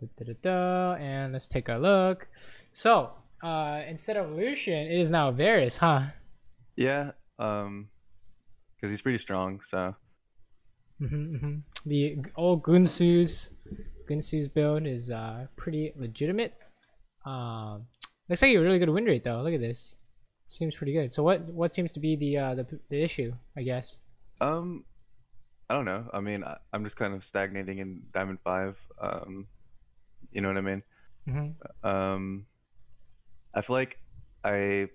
And let's take a look. So, instead of Lucian, it is now Varus, huh? Yeah, because he's pretty strong. So The old Gunsu's build is pretty legitimate. Looks like a really good win rate though. Look at this. Seems pretty good. So what seems to be the issue, I guess? um, I don't know. I mean, I'm just kind of stagnating in Diamond Five. You know what I mean? Hmm. Um, I feel like I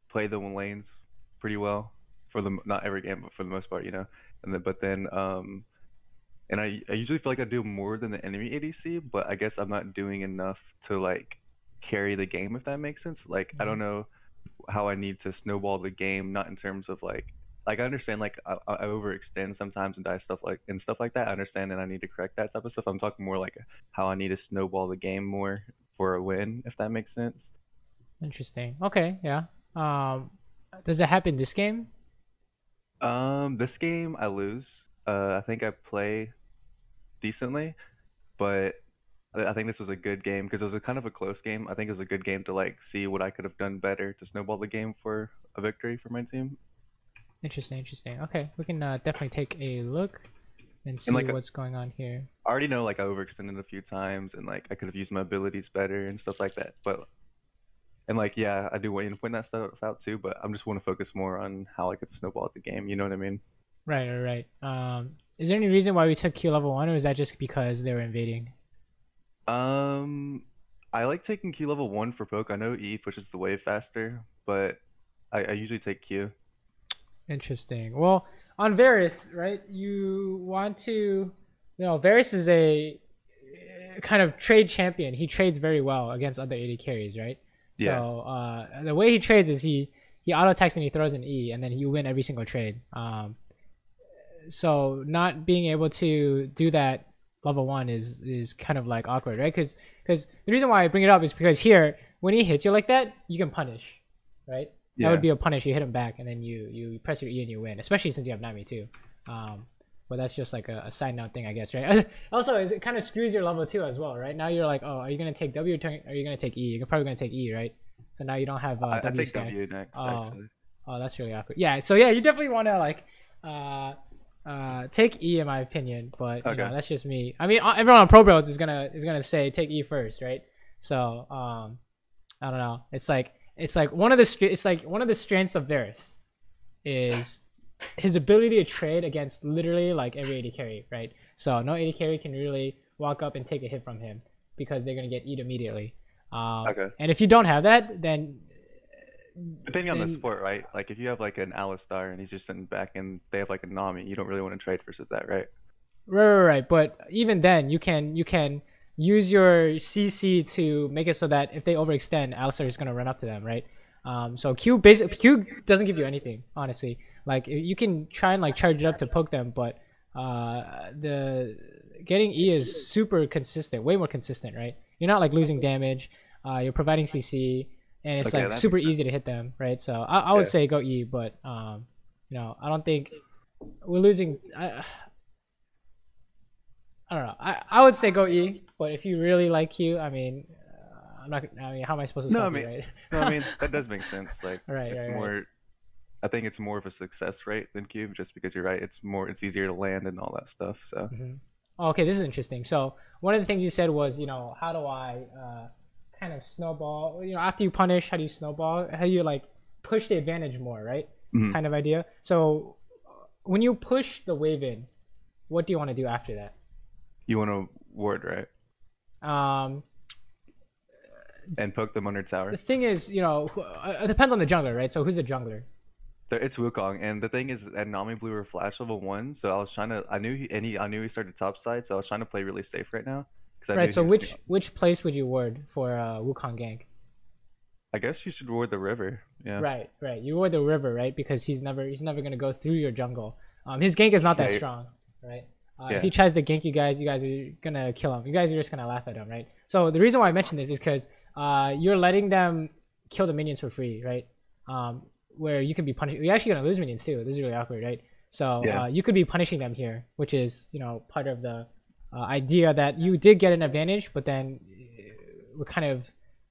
play the lanes pretty well for the not every game, but for the most part, you know. And I usually feel like I do more than the enemy ADC, but I guess I'm not doing enough to like carry the game, if that makes sense. Like I don't know how I need to snowball the game, not in terms of like I understand like I overextend sometimes and die stuff like that. I understand and I need to correct that type of stuff. I'm talking more like how I need to snowball the game more for a win, if that makes sense. Interesting. Okay, yeah. Does it happen this game? This game I lose. I think I play decently, but I think this was a good game because it was a kind of a close game. I think it was a good game to like see what I could have done better to snowball the game for a victory for my team. Interesting, interesting. Okay, we can definitely take a look and And see like I what's going on here. already know like I overextended a few times and like I could have used my abilities better and stuff like that. But and like yeah, I do want to point that stuff out too, but I'm just want to focus more on how I could snowball the game. You know what I mean? Right, right, right. Is there any reason why we took Q level 1, or is that just because they were invading? Um, I like taking Q level one for poke. I know E pushes the wave faster, but I usually take Q. Interesting. Well, on Varus, right? You want to, Varus is a kind of trade champion. He trades very well against other AD carries, right? Yeah. So the way he trades is he auto attacks and he throws an E, and then you win every single trade. So not being able to do that level 1 is kind of like awkward, right? Because the reason why I bring it up is because here when he hits you like that, you can punish, right? That would Yeah. be a punish. You hit him back, and then you press your E and you win. Especially since you have Nami too. But that's just like a side note thing, I guess, right? Also, it kind of screws your level 2 as well, right? Now you're like, oh, are you gonna take W or are you gonna take E? You're probably gonna take E, right? So now you don't have I W take stacks. W next, Oh, actually. oh, that's really awkward. Yeah. So yeah, you definitely want to like take E in my opinion, but Okay. that's just me. I mean, everyone on Pro Builds is gonna say take E first, right? So I don't know. It's like one of the strengths of Varus is his ability to trade against literally like every AD carry, right? So no AD carry can really walk up and take a hit from him because they're gonna get eat immediately. Okay. And if you don't have that, Depending on the then sport, right? Like if you have like an Alistar and he's just sitting back and they have like a Nami, you don't really want to trade versus that, right? right. But even then, you can use your CC to make it so that if they overextend, Alistar is gonna run up to them, right? So Q doesn't give you anything, honestly. Like you can try and like charge it up to poke them, but the getting E is super consistent, way more consistent, right? You're not like losing damage. You're providing CC, and it's Okay, like that super makes sense. easy to hit them, right? So I would Yeah. say go E, but I don't think we're losing. I don't know. I would say go E, but if you really like Q, I mean, I'm not. I mean, how am I supposed to No, I stop you, mean, right? no, I mean that does make sense. Like Right, it's right, right. more. I think it's more of a success rate than cube, just because you're right. It's easier to land and all that stuff. So Hmm. Okay, this is interesting. So one of the things you said was, how do I kind of snowball? After you punish, how do you snowball? How do you like push the advantage more, right? mhm. Kind of idea. So when you push the wave in, what do you want to do after that? You want to ward, right? Um, And poke them under the tower. thing is, it depends on the jungler, right? So who's the jungler? It's Wukong, and the thing is, that Nami blew her flash level one, so I was trying to. I knew he started top side, so I was trying to play really safe right now because I Right. knew So he was. which place would you ward for Wukong gank? I guess you should ward the river. Yeah. Right, right. You ward the river, right? Because he's never gonna go through your jungle. His gank is not Yeah. that strong, right? If Yeah. he tries to gank you guys are gonna kill him. You guys are just gonna laugh at him, right? So the reason why I mentioned this is because you're letting them kill the minions for free, right? Where you can be punished. You're actually gonna lose minions too. This is really awkward, right? So Yeah. you could be punishing them here, which is part of the idea that you did get an advantage, but then we're kind of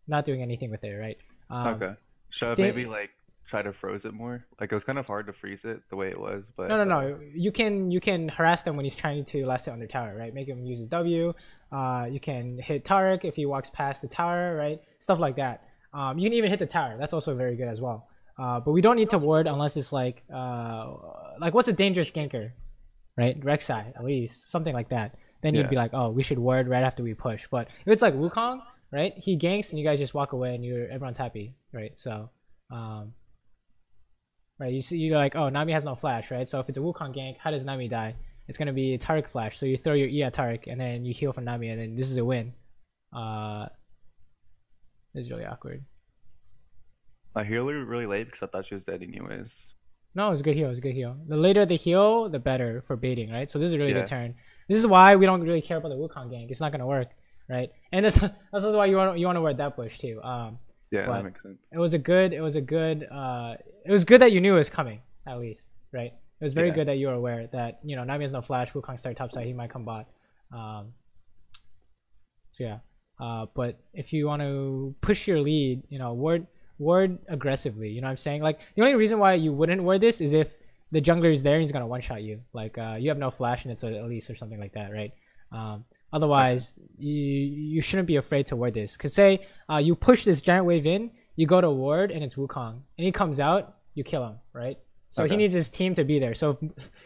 not doing anything with it, right? Okay. Should I maybe like try to froze it more? Like it was kind of hard to freeze it the way it was, but no. You can harass them when he's trying to last hit on their tower, right? Make him use his W. You can hit Tarek if he walks past the tower, right? Stuff like that. You can even hit the tower. That's also very good as well. But we don't need to ward unless it's like what's a dangerous ganker, right? Rek'Sai, at least something like that. Then you'd be like, oh, we should ward right after we push. But if it's like Wukong, right? He ganks and you guys just walk away and everyone's happy, right? So, right, you're like, oh, Nami has no flash, right? So if it's a Wukong gank, how does Nami die? It's gonna be a Tarek flash. So you throw your E at Tarek and then you heal for Nami and then this is a win. This is really awkward. I healed her really late because I thought she was dead anyways. No, it's a good heal. It's a good heal. The later the heal, the better for baiting, right? So this is a really good turn. This is why we don't really care about the Wukong gank. It's not gonna work, right? And that's also why you want to wear that bush too. Yeah, that makes sense. It was good that you knew it was coming, at least, right? It was very good that you were aware that, you know, Nami has no flash, Wukong start topside, he might come bot. So yeah. But if you want to push your lead, you know, ward aggressively, you know what I'm saying? Like, the only reason why you wouldn't ward this is if the jungler is there and he's gonna one-shot you. Like, you have no flash and it's a Elise or something like that, right? Otherwise, you shouldn't be afraid to ward this. Because say you push this giant wave in, you go to ward and it's Wukong. And he comes out, you kill him, right? So he needs his team to be there. So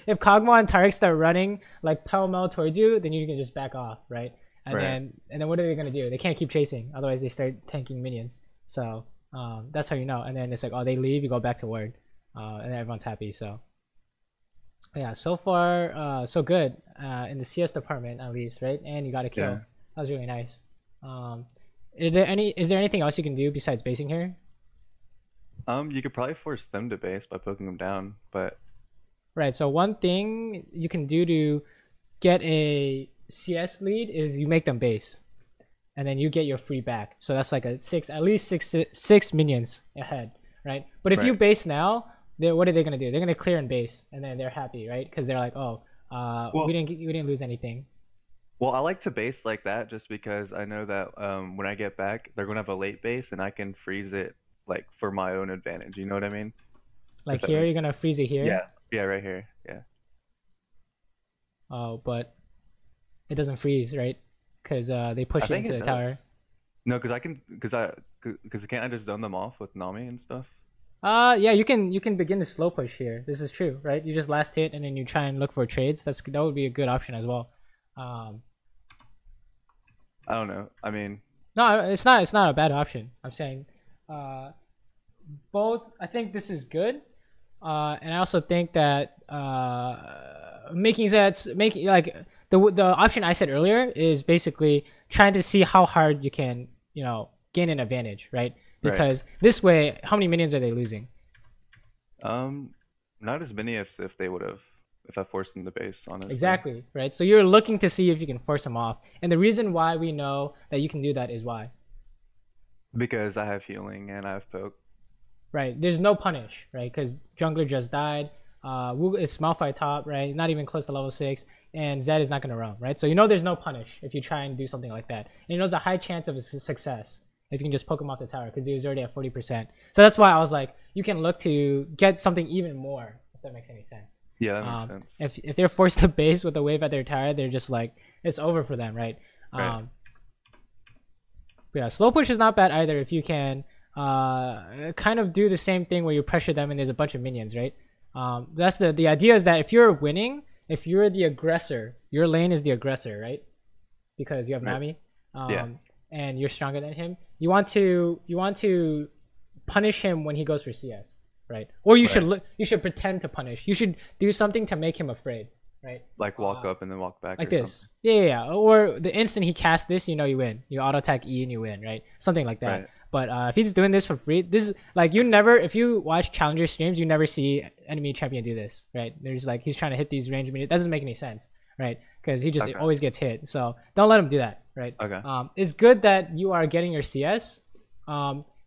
if Kog'Maw and Tarek start running like pell-mell towards you, then you can just back off, right? And then what are they gonna do? They can't keep chasing, otherwise they start tanking minions. So that's how you know. And then it's like, oh, they leave, you go back to ward, and everyone's happy. So yeah, so far so good in the CS department at least, right? And you got a kill. That was really nice. Is there anything else you can do besides basing here? You could probably force them to base by poking them down, but right. So one thing you can do to get a CS lead is you make them base, and then you get your free back. So that's like at least six minions ahead, right? But if you base now, what are they gonna do? They're gonna clear and base, and then they're happy, right? Because they're like, oh, we didn't lose anything. Well, I like to base like that just because I know that when I get back, they're gonna have a late base, and I can freeze it like for my own advantage. You know what I mean? Like here, you're gonna freeze it here. Yeah, right here. Yeah. Oh, but it doesn't freeze, right? Because they push it into the tower. No, because can't I just zone them off with Nami and stuff? Yeah, you can begin the slow push here. This is true, right? You just last hit and then you try and look for trades. That would be a good option as well. I don't know. I mean, no, it's not a bad option. I'm saying, both. I think this is good, and I also think that making like the option I said earlier is basically trying to see how hard you can, you know, gain an advantage, right? Because this way, how many minions are they losing? Not as many if they would have, if I forced them to base, honestly. Exactly, right? So you're looking to see if you can force them off. And the reason why we know that you can do that is why? Because I have healing and I have poke. Right, there's no punish, right? Because jungler just died. It's Malphite top, right? Not even close to level 6. And Zed is not going to roam, right? So you know there's no punish if you try and do something like that. And you know there's a high chance of success if you can just poke him off the tower because he was already at 40%. So that's why I was like, you can look to get something even more, if that makes any sense. Yeah, that makes sense. If they're forced to base with a wave at their tower, they're just like, it's over for them, right? But yeah, slow push is not bad either if you can kind of do the same thing where you pressure them and there's a bunch of minions, right? That's the idea is that if you're winning, if you're the aggressor, your lane is the aggressor, right? Because you have Nami, and you're stronger than him. You want to punish him when he goes for CS, right? Or you should pretend to punish. You should do something to make him afraid, right? Like walk up and then walk back. Like this. Yeah. Or the instant he casts this, you know you win. You auto attack E and you win, right? Something like that. Right. But if he's doing this for free, this is like if you watch Challenger streams, you never see enemy champion do this, right? There's like he's trying to hit these range minions. That doesn't make any sense, right? Because he just always gets hit. So don't let him do that, right? Okay. It's good that you are getting your CS.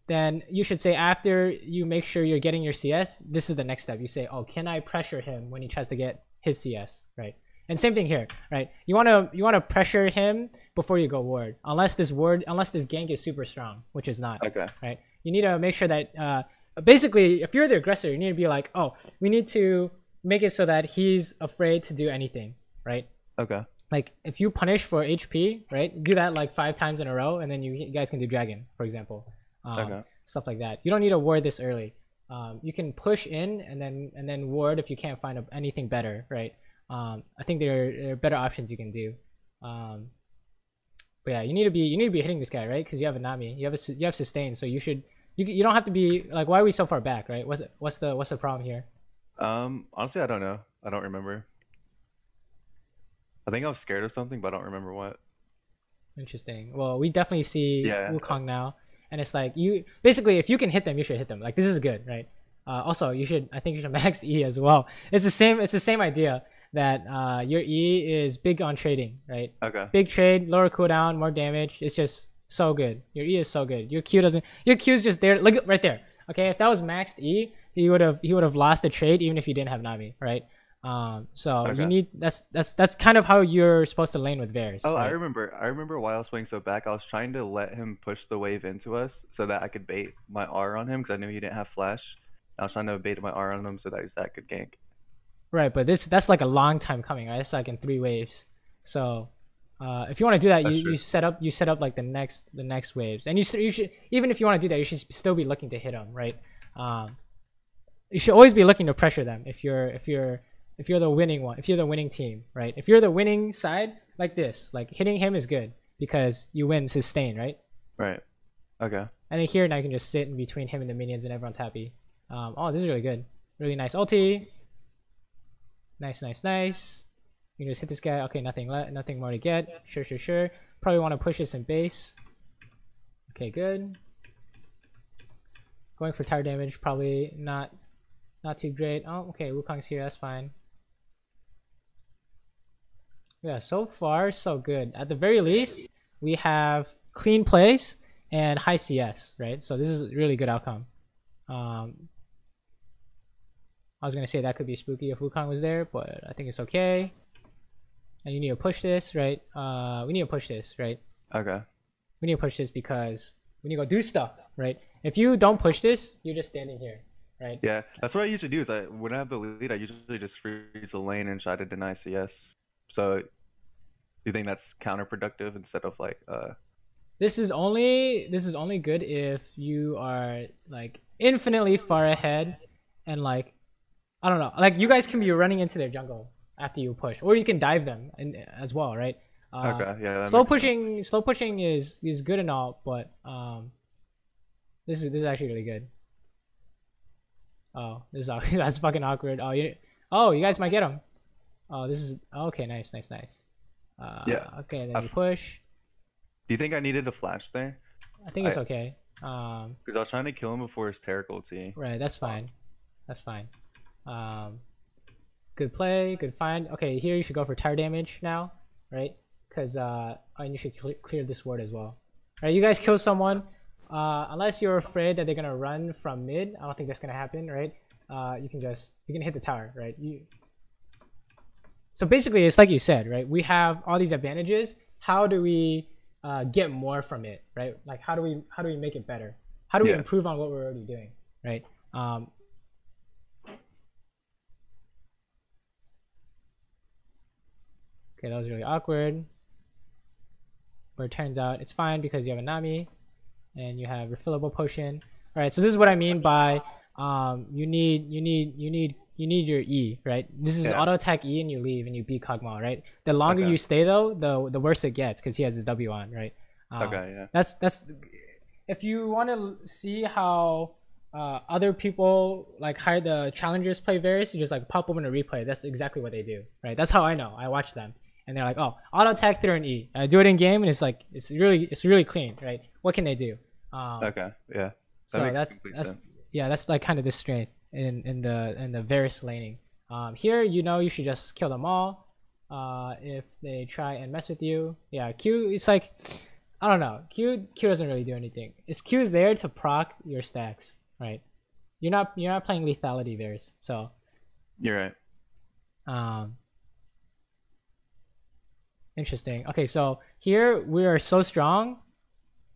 Then you should say after you make sure you're getting your CS, this is the next step. You say, oh, can I pressure him when he tries to get his CS, right? And same thing here, right? You wanna pressure him before you go ward, unless this gank is super strong, which is not. Okay. Right? You need to make sure that basically, if you're the aggressor, you need to be like, oh, we need to make it so that he's afraid to do anything, right? Okay. Like if you punish for HP, right? Do that like 5 times in a row, and then you guys can do dragon, for example. Okay. Stuff like that. You don't need to ward this early. You can push in and then ward if you can't find anything better, right? I think there are better options you can do. But yeah, you need to be hitting this guy, right? Because you have a Nami, you have sustain, so you don't have to be like, why are we so far back, right? What's the problem here? Honestly, I don't know. I don't remember. I think I was scared of something, but I don't remember what. Interesting. Well, we definitely see Yeah. Wukong now, and it's like you basically, if you can hit them, you should hit them. Like this is good, right? Also, I think you should max E as well. It's the same idea that your E is big on trading, right? Okay. Big trade, lower cooldown, more damage. It's just so good. Your E is so good. Your Q is just there. Look right there. Okay, if that was maxed E, he would have lost the trade even if you didn't have Nami, right? So Okay. you need that's kind of how you're supposed to lane with Varus. Oh, right? I remember while I was playing so back, I was trying to let him push the wave into us so that I could bait my R on him because I knew he didn't have flash. I was trying to bait my R on him so that his dad could gank. Right, but that's like a long time coming, right? It's like in 3 waves. So if you want to do that, That's you true. set up like the next waves, and you should, even if you want to do that, you should still be looking to hit them, right? You should always be looking to pressure them if you're the winning one, if you're the winning team, right? If you're the winning side, like this, like hitting him is good because you win sustain, right? Right. Okay. And then here now you can just sit in between him and the minions and everyone's happy. Oh, this is really good. Really nice ulti. Nice. You can just hit this guy. Okay, nothing more to get. Sure. Probably want to push this in base. Okay, good. Going for tower damage, probably not too great. Oh, okay, Wukong's here, that's fine. Yeah, so far so good. At the very least, we have clean plays and high CS, right? So this is a really good outcome. I was gonna say that could be spooky if Wukong was there, but I think it's okay. And you need to push this, right? We need to push this, right? Okay. We need to push this because we need to go do stuff, right? If you don't push this, you're just standing here, right? Yeah, that's what I usually do. Is when I have the lead, I usually just freeze the lane and try to deny CS. So, do you think that's counterproductive instead of like This is only good if you are like infinitely far ahead, and like I don't know, like you guys can be running into their jungle after you push, or you can dive them as well, right? Okay, yeah. That Slow makes sense. pushing is good and all, but this is actually really good. Oh, this is that's fucking awkward. You guys might get him. Oh, this is okay. Nice. Yeah. Okay, then you push. Do you think I needed a flash there? I think it's okay. Because I was trying to kill him before his Terrible ulti. Right, that's fine. Good play, good find. Okay, here you should go for tower damage now, right? Because and you should clear this ward as well. All right, you guys kill someone. Unless you're afraid that they're gonna run from mid, I don't think that's gonna happen, right? You can hit the tower, right? So basically, it's like you said, right? We have all these advantages. How do we get more from it, right? Like how do we make it better? How do we improve on what we're already doing, right? Okay, that was really awkward. But it turns out it's fine because you have a Nami and you have refillable potion. All right, so this is what I mean by you need your E, right? This is auto attack E and you leave and you beat Kog'Maw, right? The longer you stay though, the worse it gets because he has his W on, right? Okay, yeah. That's if you want to see how other people like how the challengers play Varus, you just like pop open a replay. That's exactly what they do, right? That's how I know. I watch them. And they're like, oh, auto attack through an E. I do it in game, and it's like it's really clean, right? What can they do? Okay, yeah. That's like kind of the strength in the Varus laning. Here, you should just kill them all. If they try and mess with you, yeah. Q, it's like I don't know. Q doesn't really do anything. Q is there to proc your stacks, right? You're not playing lethality Varus, so you're right. Interesting. Okay, so here we are so strong.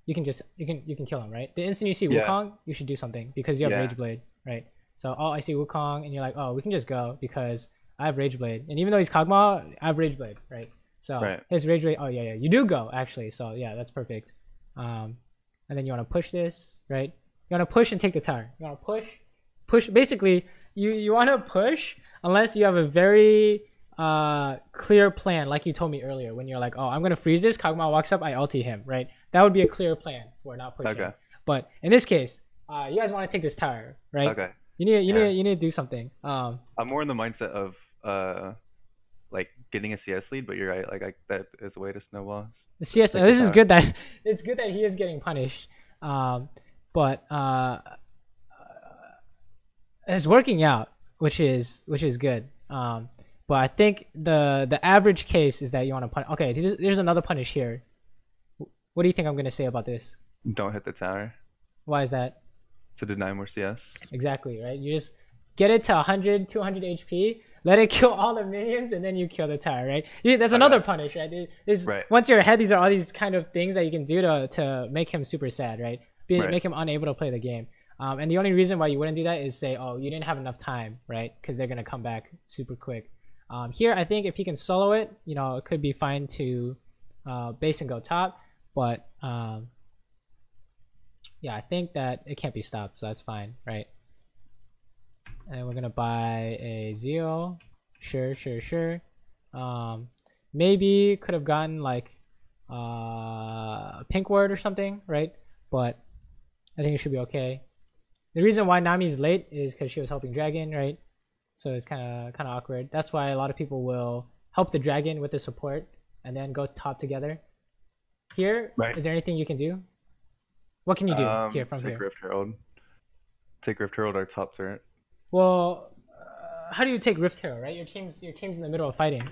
You can kill him, right? The instant you see Yeah. Wukong, you should do something because you have Yeah. Rage Blade, right? So I see Wukong, and you're like, oh, we can just go because I have Rage Blade, and even though he's Kog'Maw, I have Rage Blade, right? So Right. his Rage Blade. Oh yeah, you do go actually. So yeah, that's perfect. And then you want to push this, right? You want to push and take the tower. You want to push. Basically, you want to push unless you have a very clear plan, like you told me earlier when you're like, oh, I'm gonna freeze this. Kog'Maw walks up, I ulti him, right? That would be a clear plan for not pushing. Okay. But in this case, you guys want to take this tower, right? Okay. You need to do something. I'm more in the mindset of like getting a CS lead, but you're right. Like that is a way to snowball. The CS. This is good that it's good that he is getting punished. But it's working out, which is good. But I think the average case is that you want to punish. Okay, there's another punish here. What do you think I'm gonna say about this? Don't hit the tower. Why is that? To deny more CS. Exactly, right? You just get it to 100, 200 HP, let it kill all the minions, and then you kill the tower, right? That's another punish, right? Right. Once you're ahead, these are all these kind of things that you can do to make him super sad, right? Make him unable to play the game. And the only reason why you wouldn't do that is say, oh, you didn't have enough time, right? Because they're going to come back super quick. Here, I think if he can solo it, it could be fine to base and go top. But yeah, I think that it can't be stopped, so that's fine, right? And we're gonna buy a Zeo. Sure. Maybe could have gotten like a pink word or something, right? But I think it should be okay. The reason why Nami's late is because she was helping Dragon, right? So it's kind of awkward. That's why a lot of people will help the Dragon with the support and then go top together. Here, is there anything you can do? What can you do here from here? Take Rift Herald. Take Rift Herald, our top turret. Well, how do you take Rift Herald, right? Your team's in the middle of fighting.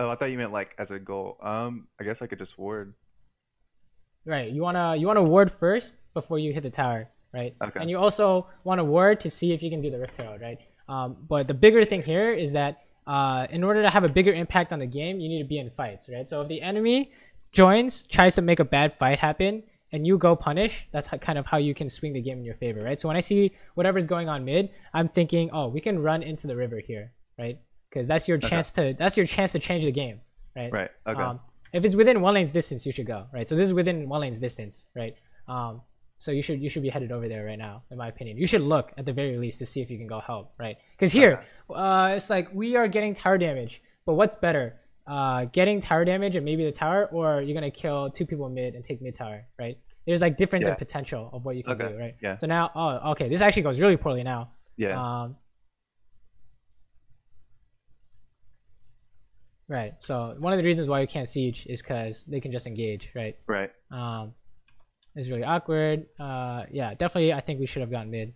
Oh, I thought you meant like as a goal. I guess I could just ward. Right. You wanna ward first before you hit the tower, right? Okay. And you also want to ward to see if you can do the Rift Herald, right? But the bigger thing here is that in order to have a bigger impact on the game, you need to be in fights, right? So if the enemy tries to make a bad fight happen, and you go punish, that's kind of how you can swing the game in your favor, right? So when I see whatever's going on mid, I'm thinking, oh, we can run into the river here, right? Because that's your chance to change the game, right? Right. Okay. If it's within one lane's distance, you should go, right? So this is within one lane's distance, right? So you should be headed over there right now, in my opinion. You should look at the very least to see if you can go help, right? Because here, it's like we are getting tower damage, but what's better? Getting tower damage and maybe the tower, or you're gonna kill 2 people mid and take mid tower, right? There's like difference in potential of what you can do, right? Yeah. So now, okay, this actually goes really poorly now. Yeah. Right. So one of the reasons why you can't siege is because they can just engage, right? Right. It's really awkward. Yeah, definitely. I think we should have gone mid,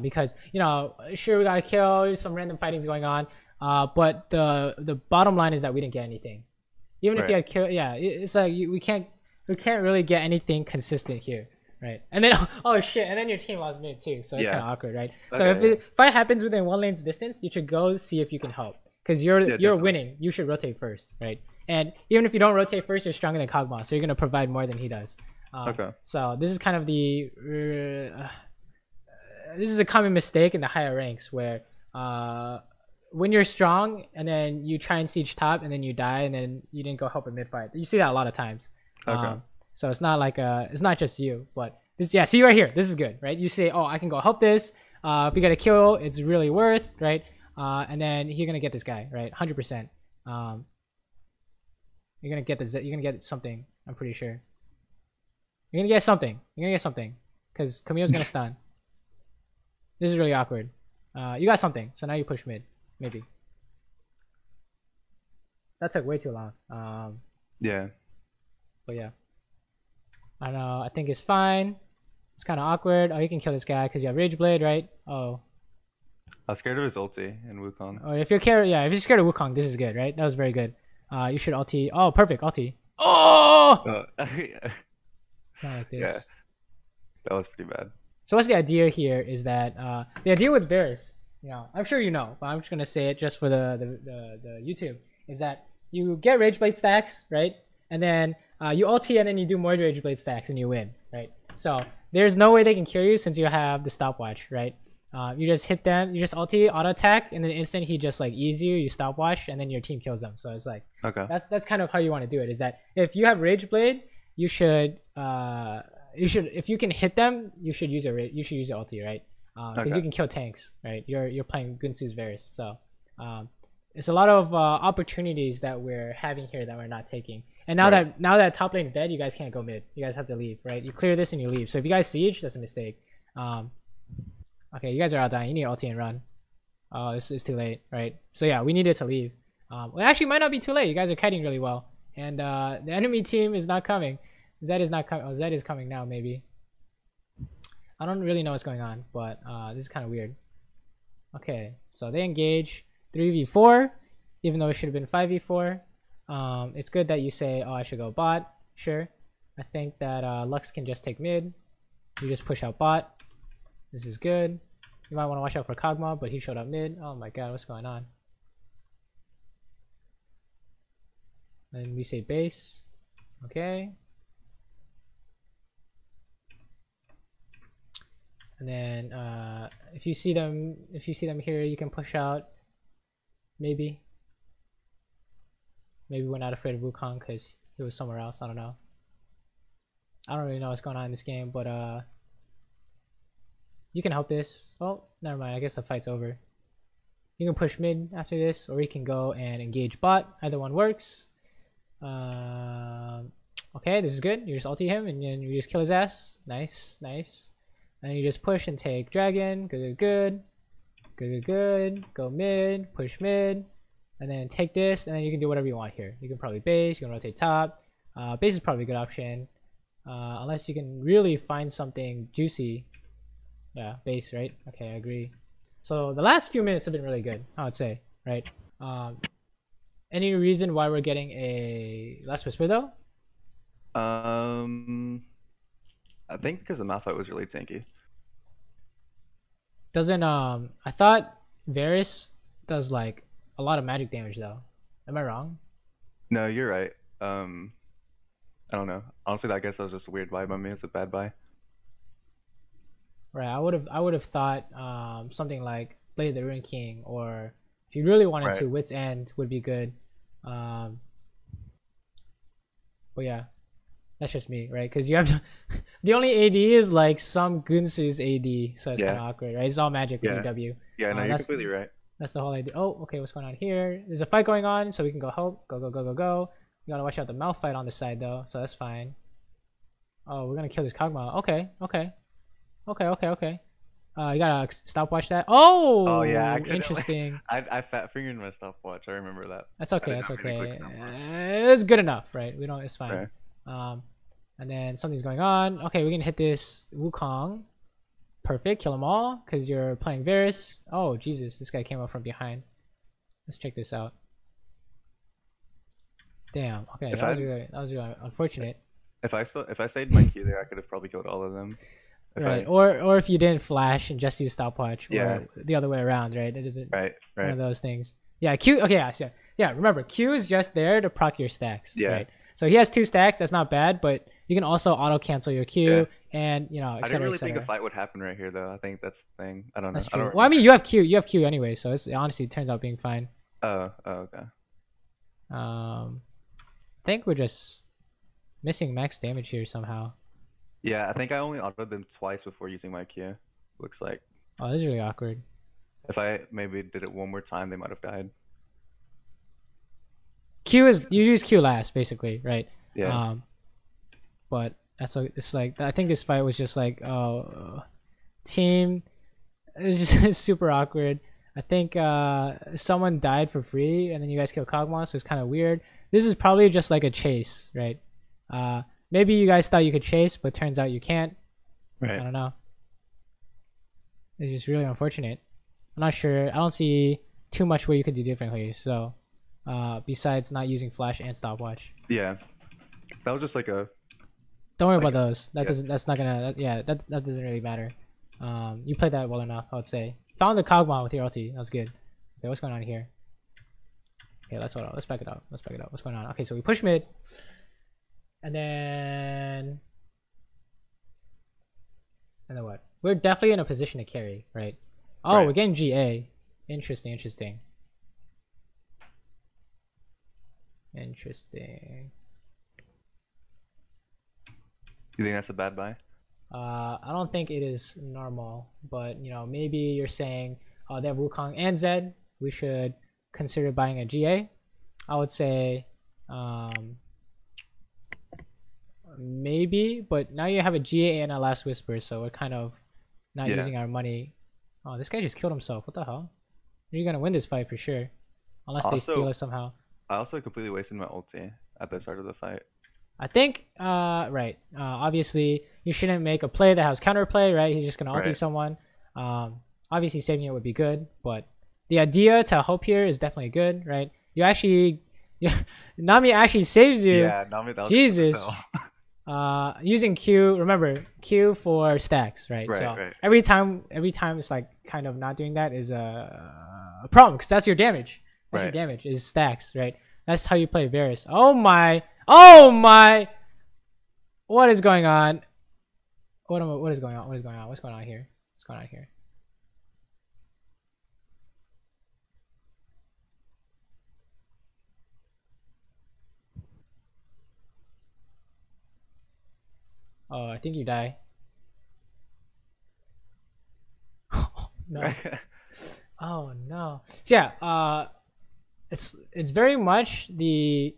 because sure we got a kill, some random fighting's going on. But the bottom line is that we didn't get anything. Even if you had kill, it's like we can't really get anything consistent here, right? And then oh shit, and then your team lost mid too, so it's kind of awkward, right? So if the fight happens within one lane's distance, you should go see if you can help, because you're winning. You should rotate first, right? And even if you don't rotate first, you're stronger than Kog'Maw, so you're gonna provide more than he does. So this is kind of the this is a common mistake in the higher ranks where when you're strong and then you try and siege top and then you die and then you didn't go help a mid fight. You see that a lot of times. So it's not like it's not just you, but this, see right here, this is good, right? You say, oh, I can go help this. If we get a kill, it's really worth, right? And then you're gonna get this guy, right? 100%. You're gonna get this. You're gonna get something. I'm pretty sure. You're gonna get something. Because Camille's gonna stun. This is really awkward. You got something, so now you push mid. Maybe. That took way too long. Yeah. But yeah. I don't know. I think it's fine. It's kind of awkward. Oh, you can kill this guy because you have Rage Blade, right? Oh. I was scared of his ulti in Wukong. Oh, if you're scared of Wukong, this is good, right? That was very good. You should ulti. Oh, perfect. Ulti. Oh! Not like this. Yeah. That was pretty bad. So what's the idea here is that the idea with Varus, I'm sure you know, but I'm just gonna say it just for the YouTube, is that you get Rage Blade stacks, right? And then you ulti and then you do more Rage Blade stacks and you win, right? So there's no way they can kill you since you have the stopwatch, right? You just hit them, you just ulti, auto attack, and then instant he just like ease you, you stopwatch, and then your team kills them. So it's like that's kind of how you want to do it. Is that if you have Rage Blade, you should if you can hit them, you should use your ulti, right? Because you can kill tanks, right? You're playing Gunsu's Varus, so it's a lot of opportunities that we're having here that we're not taking. And now that top lane's dead, you guys can't go mid. You guys have to leave, right? You clear this and you leave. So if you guys siege, that's a mistake. Okay, you guys are out dying. You need ulti and run. Oh, this is too late, right? So yeah, we needed to leave. Well, actually, might not be too late. You guys are kiting really well, and the enemy team is not coming. Zed is not coming. Oh, Zed is coming now, maybe. I don't really know what's going on, but this is kind of weird. Okay, so they engage 3v4, even though it should have been 5v4. It's good that you say, oh, I should go bot. Sure. I think that Lux can just take mid. You just push out bot. This is good. You might want to watch out for Kog'Maw, but he showed up mid. Oh my god, what's going on? And we say base. Okay. And then if you see them here, you can push out. Maybe we're not afraid of Wukong because he was somewhere else. I don't know. I don't really know what's going on in this game, but you can help this. Oh, never mind. I guess the fight's over. You can push mid after this, or you can go and engage bot. Either one works. Okay, this is good. You just ulti him and then you just kill his ass. Nice, nice. And you just push and take dragon. Good, good, good, good, good. Go mid, push mid, and then take this, and then you can do whatever you want here. You can probably base. You can rotate top. Base is probably a good option, unless you can really find something juicy. Yeah, base, right? Okay, I agree. So the last few minutes have been really good, I would say, right? Any reason why we're getting a Last Whisper though? I think because the Malphite was really tanky. Doesn't I thought Varus does like a lot of magic damage though. Am I wrong? No, you're right. I don't know. Honestly, I guess that was just a weird vibe on me. It's a bad buy. Right, I would have thought something like Blade of the Ruined King, or if you really wanted to, Wit's End would be good. But yeah, that's just me, right? Because you have to the only AD is like some Gunsu's AD, so it's kind of awkward, right? It's all magic with W. Yeah, no, you're completely right. That's the whole idea. Oh, okay, what's going on here? There's a fight going on, so we can go help. Go, go, go, go, go. You gotta watch out the Malphite on the side though, so that's fine. Oh, we're gonna kill this Kog'Maw. Okay, okay. Okay. You gotta stopwatch that. Oh yeah, interesting. I fat fingered my stopwatch. I remember that. That's okay. That's okay. It's good enough, right? We don't. It's fine. Right. And then something's going on. Okay, we're gonna hit this Wukong. Perfect. Kill them all because you're playing Varus. Oh Jesus, this guy came up from behind. Let's check this out. Damn. Okay, that was really unfortunate. If I stayed my Q there, I could have probably killed all of them. Right, or if you didn't flash and just use stopwatch, or the other way around, right? It isn't one of those things. Yeah, Q. Okay, yeah. Remember, Q is just there to proc your stacks. Yeah. Right? So he has 2 stacks. That's not bad, but you can also auto cancel your Q, and you know, et cetera, I didn't really think a fight would happen right here, though. I think that's the thing. I don't know. That's true. Well, I mean, you have Q anyway, so it honestly turns out being fine. Oh, okay. I think we're just missing max damage here somehow. Yeah, I think I only autoed them twice before using my Q. Looks like. Oh, this is really awkward. If I maybe did it one more time, they might have died. Q is you use Q last, basically, right? Yeah. But that's what it's like. I think this fight was just like, team. It was just super awkward. I think someone died for free, and then you guys killed Kog'Maw, so it's kind of weird. This is probably just like a chase, right? Maybe you guys thought you could chase, but turns out you can't. Right. I don't know. It's just really unfortunate. I'm not sure. I don't see too much where you could do differently. So, besides not using flash and stopwatch. Yeah, that was just like a. Don't worry about those. That doesn't. That's not gonna. That doesn't really matter. You played that well enough, I would say. Found the Kog'Maw with your ulti. That was good. Okay, what's going on here? Okay, let's hold on. Let's back it up. Let's back it up. What's going on? Okay, so we push mid, and then what? We're definitely in a position to carry, right? Oh, Right. we're getting GA. Interesting. You think that's a bad buy? I don't think it is normal, but you know, maybe you're saying, oh, they have Wukong and Zed. We should consider buying a GA. I would say, maybe, but now you have a GA and a Last Whisper, so we're kind of not using our money. Oh, this guy just killed himself. What the hell? You're gonna win this fight for sure, unless they steal it somehow. I also completely wasted my ulti at the start of the fight. I think, right. Obviously, you shouldn't make a play that has counterplay, right? He's just gonna ulti someone. Obviously, saving it would be good, but the idea to hope here is definitely good, right? You actually, Nami actually saves you. Yeah, Nami. That was Jesus. Using Q, remember Q for stacks, right? Right. Every time it's like kind of not doing that is a problem, because that's your damage. That's your damage is stacks, right? That's how you play Varus. Oh my! What is going on? What is going on? What's going on here? Oh, I think you die. No. Oh no. So yeah, it's very much the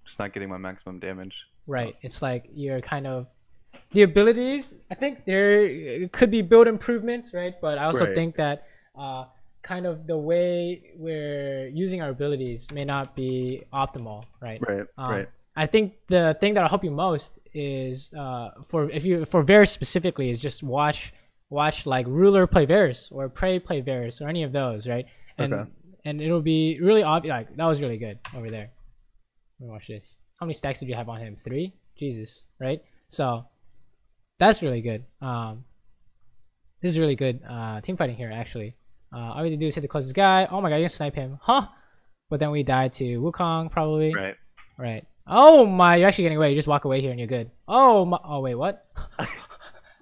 just not getting my maximum damage. Right. It's like you're kind of the abilities. I think there could be build improvements, right? But I also think that kind of the way we're using our abilities may not be optimal, right? Right. I think the thing that'll help you most is for Varus specifically is just watch like Ruler play Varus or Prey play Varus or any of those, right? And it'll be really obvious. Like that was really good over there. Let me watch this. How many stacks did you have on him? 3? Jesus, right? So that's really good. This is really good team fighting here actually. All we have to do is hit the closest guy. Oh my god, you can snipe him, huh? But then we die to Wukong probably. Right. Oh my, you're actually getting away. You just walk away here and you're good. Oh my, oh wait, what?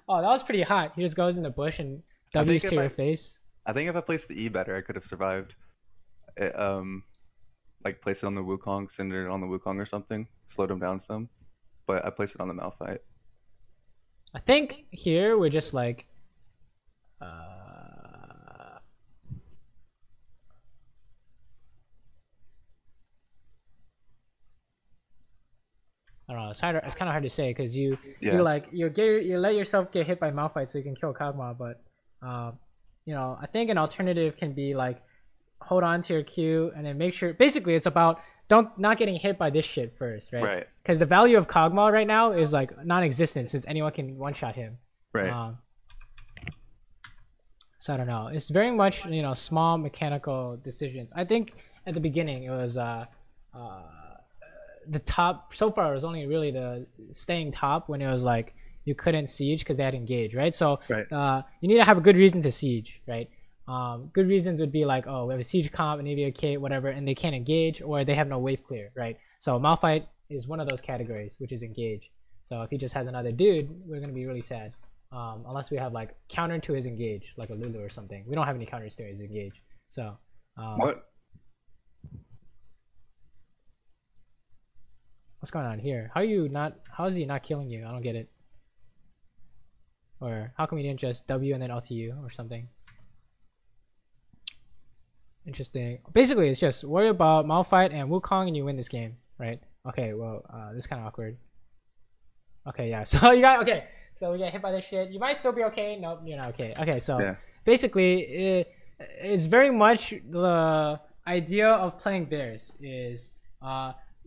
Oh, that was pretty hot. He just goes in the bush and W's to your face. I think if I placed the E better, I could have survived. Like place it on the Wukong, send it on the Wukong or something, slowed him down some. But I placed it on the Malphite. I think here we're just like, I don't know. It's kind of hard to say because you let yourself get hit by Malphite so you can kill Kog'Maw. But you know, I think an alternative can be like hold on to your Q and then make sure. Basically, it's about not getting hit by this shit first, right? Because the value of Kog'Maw right now is like non-existent since anyone can one-shot him. Right. So I don't know. It's very much small mechanical decisions. I think at the beginning it was the top so far was only really the staying top when it was like you couldn't siege because they had engage, right? So you need to have a good reason to siege, right? Good reasons would be like, oh, we have a siege comp and maybe a K, whatever, and they can't engage or they have no wave clear, right? So Malphite is one of those categories, which is engage. So if he just has another dude, we're gonna be really sad. Unless we have like counter to his engage, like a Lulu or something. We don't have any counters to his engage. So what's going on here? How is he not killing you? I don't get it. Or how come he didn't just W and then LTU or something? Interesting. Basically, it's just worry about Malphite and Wukong and you win this game, right? Okay, well, this is kind of awkward. Okay, yeah. So you got So we get hit by this shit. You might still be okay. Nope, you're not okay. Okay, so basically, it's very much the idea of playing Varus is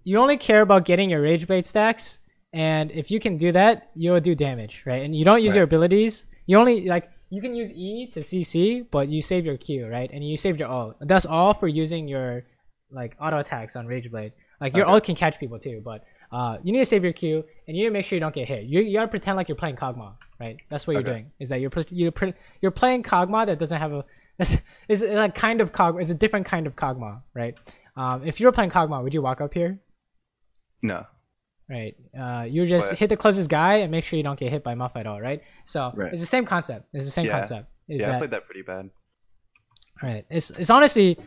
you only care about getting your Rage Blade stacks, and if you can do that, you'll do damage, right? And you don't use your abilities. You only you can use E to CC, but you save your Q, right? And you save your ult. That's all for using your auto attacks on Rage Blade. Like your ult can catch people too, but you need to save your Q and you need to make sure you don't get hit. You gotta pretend like you're playing Kog'Maw, right? That's what you're doing. Is that you're playing Kog'Maw that doesn't have It's like kind of Kog'Maw. It's a different kind of Kog'Maw, right? If you were playing Kog'Maw, would you walk up here? No. Right. You just hit the closest guy and make sure you don't get hit by Malphite at all, right? So it's the same concept. It's the same concept. I played that pretty bad. Right. It's honestly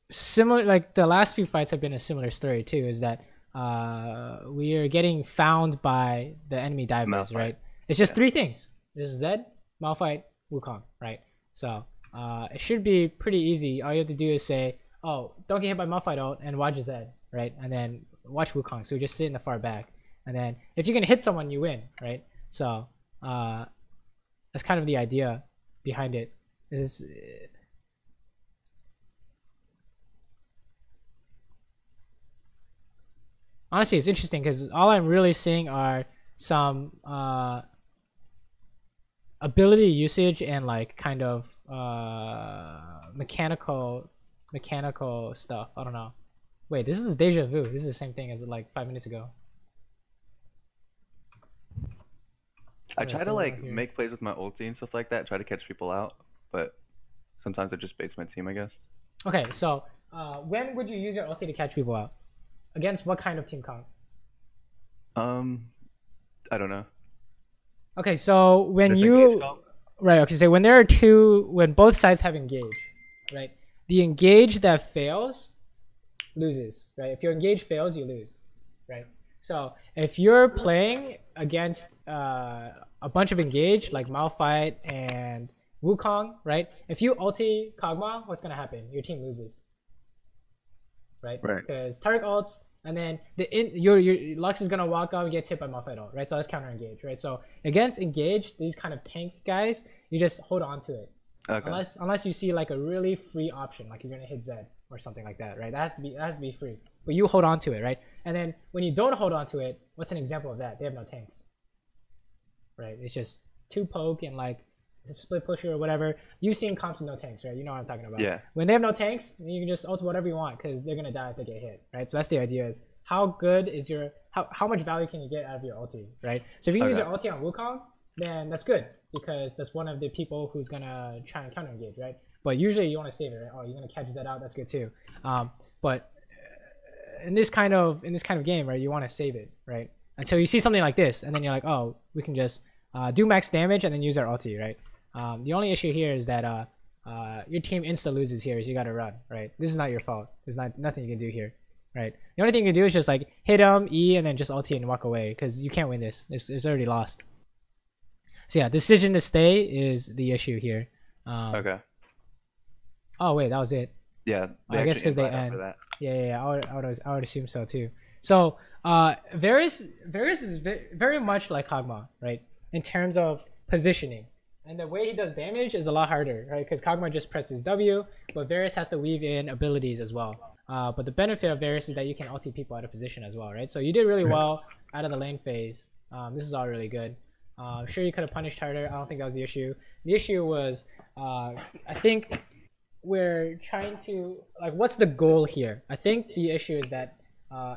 similar. Like the last few fights have been a similar story too. Is that we are getting found by the enemy divers, Malphite. right? It's just three things. There's Zed, Malphite, Wukong, right? So it should be pretty easy. All you have to do is say, "Oh, don't get hit by Malphite ult," and watch Zed, right? And then watch Wukong. So we just sit in the far back, and then if you can hit someone, you win, right? So that's kind of the idea behind it. Is honestly, it's interesting because all I'm really seeing are some ability usage and like kind of mechanical stuff. I don't know. Wait, this is deja vu. This is the same thing as like 5 minutes ago. I try to like make plays with my ulti and stuff like that, try to catch people out, but sometimes it just baits my team, I guess. Okay, so when would you use your ulti to catch people out? Against what kind of team comp? I don't know. Okay, so when Just you engage comp? right, okay, so when there are two, when both sides have engaged, right? The engage that fails loses, right? If your engage fails, you lose, right? So if you're playing against a bunch of engage like Malphite and Wukong, right? If you ulti Kog'Maw, what's gonna happen? Your team loses, right? Because Tarek ults, and then your Lux is gonna walk up and get hit by Malphite ult, right? So that's counter engage, right? So against engage, these kind of tank guys, you just hold on to it, unless you see like a really free option, like you're gonna hit Zed or something like that, right? That has to be free, but you hold on to it, right? And then when you don't hold on to it, what's an example of that? They have no tanks, right? It's just 2 poke and like a split pusher or whatever. You've seen comps with no tanks, right? You know what I'm talking about. Yeah. When they have no tanks, you can just ult whatever you want because they're gonna die if they get hit, right? So that's the idea: is how good is your how much value can you get out of your ulti, right? So if you can use your ulti on Wukong, then that's good because that's one of the people who's gonna try and counter engage, right? But usually you want to save it, right? Oh, you're gonna catch that out. That's good too. But in this kind of game, right, you want to save it, right, until you see something like this, and then you're like, oh, we can just do max damage and then use our ulti, right? The only issue here is that your team insta loses here, so you got to run, right? This is not your fault. There's nothing you can do here, right? The only thing you can do is just like hit him, E, and then just ulti and walk away because you can't win this. It's already lost. So yeah, decision to stay is the issue here. Okay. Oh wait, that was it. Yeah. I guess because they end. Yeah. I would assume so too. So Varus is very much like Kog'Maw, right? In terms of positioning. And the way he does damage is a lot harder, right? Because Kog'Maw just presses W, but Varus has to weave in abilities as well. But the benefit of Varus is that you can ulti people out of position as well, right? So you did really well out of the lane phase. This is all really good. Sure, you could have punished harder. I don't think that was the issue. The issue was, I think we're trying to, like, what's the goal here? I think the issue is that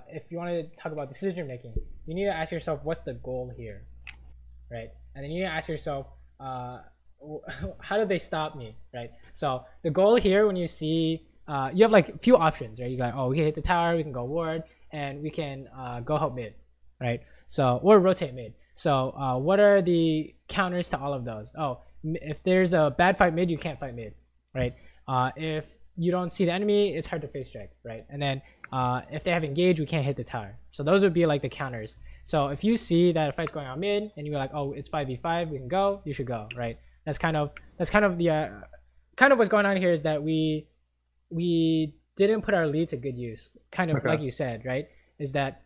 if you want to talk about decision making, you need to ask yourself, what's the goal here, right? And then you need to ask yourself, how did they stop me, right? So the goal here, when you see you have like a few options, right? You got, oh, we can hit the tower, we can go ward, and we can go help mid, right? So, or rotate mid. So what are the counters to all of those? Oh, if there's a bad fight mid, you can't fight mid, right? If you don't see the enemy, it's hard to face check, right? And then if they have engaged, we can't hit the tower. So those would be like the counters. So if you see that a fight's going on mid and you're like, oh, it's 5v5, we can go, you should go, right? That's kind of the what's going on here is that we didn't put our lead to good use. Kind of like you said, right? Is that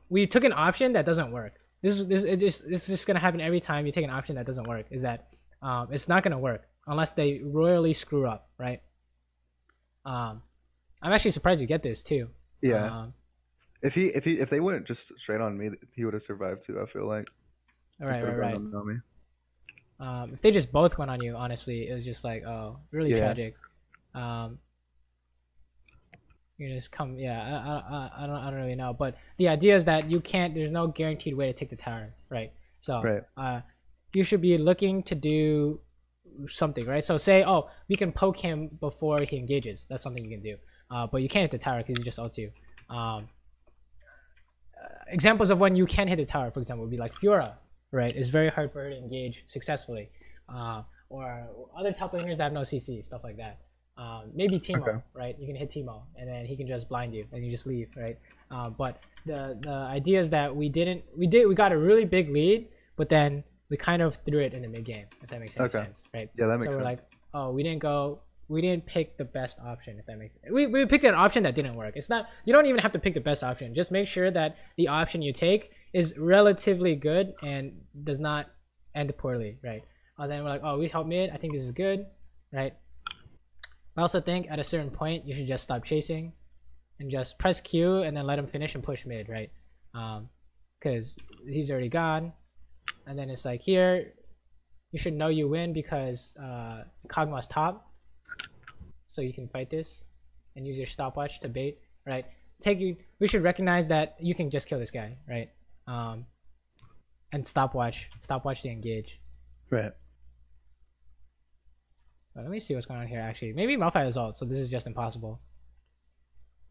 we took an option that doesn't work. This is just gonna happen every time you take an option that doesn't work. Is that it's not gonna work unless they royally screw up, right? I'm actually surprised you get this too. Yeah. If they wouldn't just straight on me, he would have survived too. I feel like. Right. If they just both went on you, honestly, it was just like, oh, really tragic. You just come, I don't really know, but the idea is that you can't. There's no guaranteed way to take the tower, right? So, you should be looking to do something, right? So say, oh, we can poke him before he engages. That's something you can do. But you can't hit the tower because he just ults you. Examples of when you can hit the tower, for example, would be like Fiora, right? It's very hard for her to engage successfully. Or other top laners that have no CC, stuff like that. Maybe Teemo, right? You can hit Teemo, and then he can just blind you, and you just leave, right? But the idea is that we got a really big lead, but then we kind of threw it in the mid game, if that makes any sense, right? Yeah, that makes sense. So sense. we're like, oh, we didn't pick the best option, if that makes sense. We picked an option that didn't work. It's not, you don't even have to pick the best option. Just make sure that the option you take is relatively good and does not end poorly, right? And then we're like, oh, we help mid. I think this is good, right? I also think at a certain point you should just stop chasing and just press Q and then let him finish and push mid, right? Because he's already gone. And then it's like here, you should know you win because Kog'Maw's top. So you can fight this and use your stopwatch to bait, right? We should recognize that you can just kill this guy, right? And stopwatch the engage. Right. Let me see what's going on here. Actually, maybe Malphite has ult, so this is just impossible.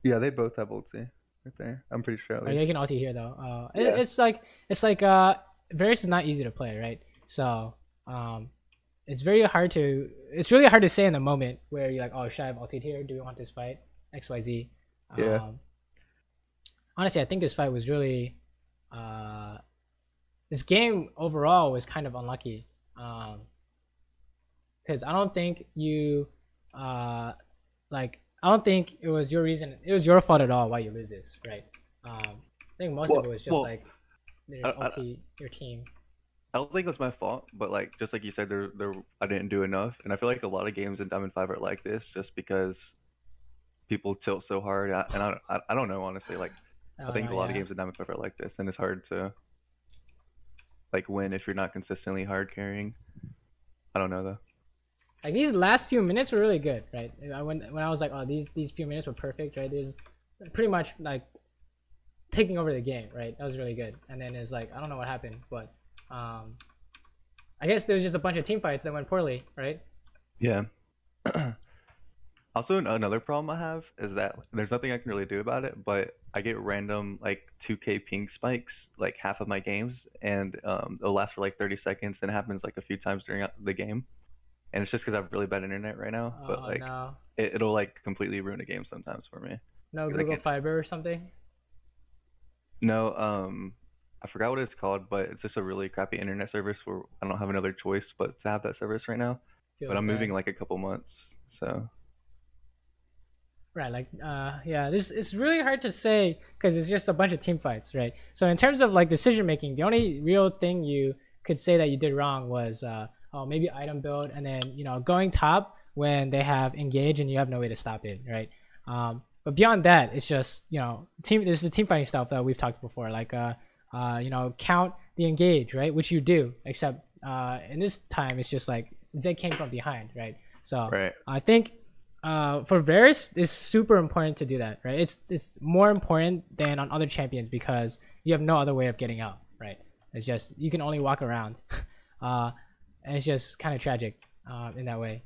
Yeah, they both have ulti right there. I'm pretty sure. Oh, yeah, you can ulti here though. It's like Varus is not easy to play, right? So it's really hard to say in the moment where you're like, oh, should I have ulted here? Do we want this fight? XYZ. Yeah. Honestly, I think this fight was really this game overall was kind of unlucky. Because I don't think you I don't think it was your reason, it was your fault at all why you lose this, right? I think most of it was just like there's ulti your team. I don't think it was my fault, but like just like you said, I didn't do enough, and I feel like a lot of games in Diamond 5 are like this, just because people tilt so hard. And I don't know, honestly. Like I think a lot of games in Diamond 5 are like this, and it's hard to like win if you're not consistently hard carrying. I don't know though. Like these last few minutes were really good, right? When I was like, oh, these few minutes were perfect, right? There's pretty much like taking over the game, right? That was really good. And then it's like I don't know what happened, but I guess there was just a bunch of team fights that went poorly, right? Yeah. Also, another problem I have is that there's nothing I can really do about it, but I get random like 2K ping spikes like half of my games, and it'll last for like 30 seconds, and it happens like a few times during the game. And it's just because I have really bad internet right now, but like no. it'll like completely ruin a game sometimes for me. No Google Fiber or something? No, I forgot what it's called, but it's just a really crappy internet service where I don't have another choice but to have that service right now. But I'm moving like a couple months, so. Right, like yeah, this it's really hard to say because it's just a bunch of team fights, right? So in terms of like decision making, the only real thing you could say that you did wrong was oh, maybe item build, and then going top when they have engage and you have no way to stop it, right? But beyond that, it's just there's the team fighting stuff that we've talked before, like count the engage, right? Which you do, except in this time it's just like Zed came from behind, right? So right. I think for Varus, it's super important to do that, right? It's more important than on other champions because you have no other way of getting out, right? It's just you can only walk around. And it's just kind of tragic in that way.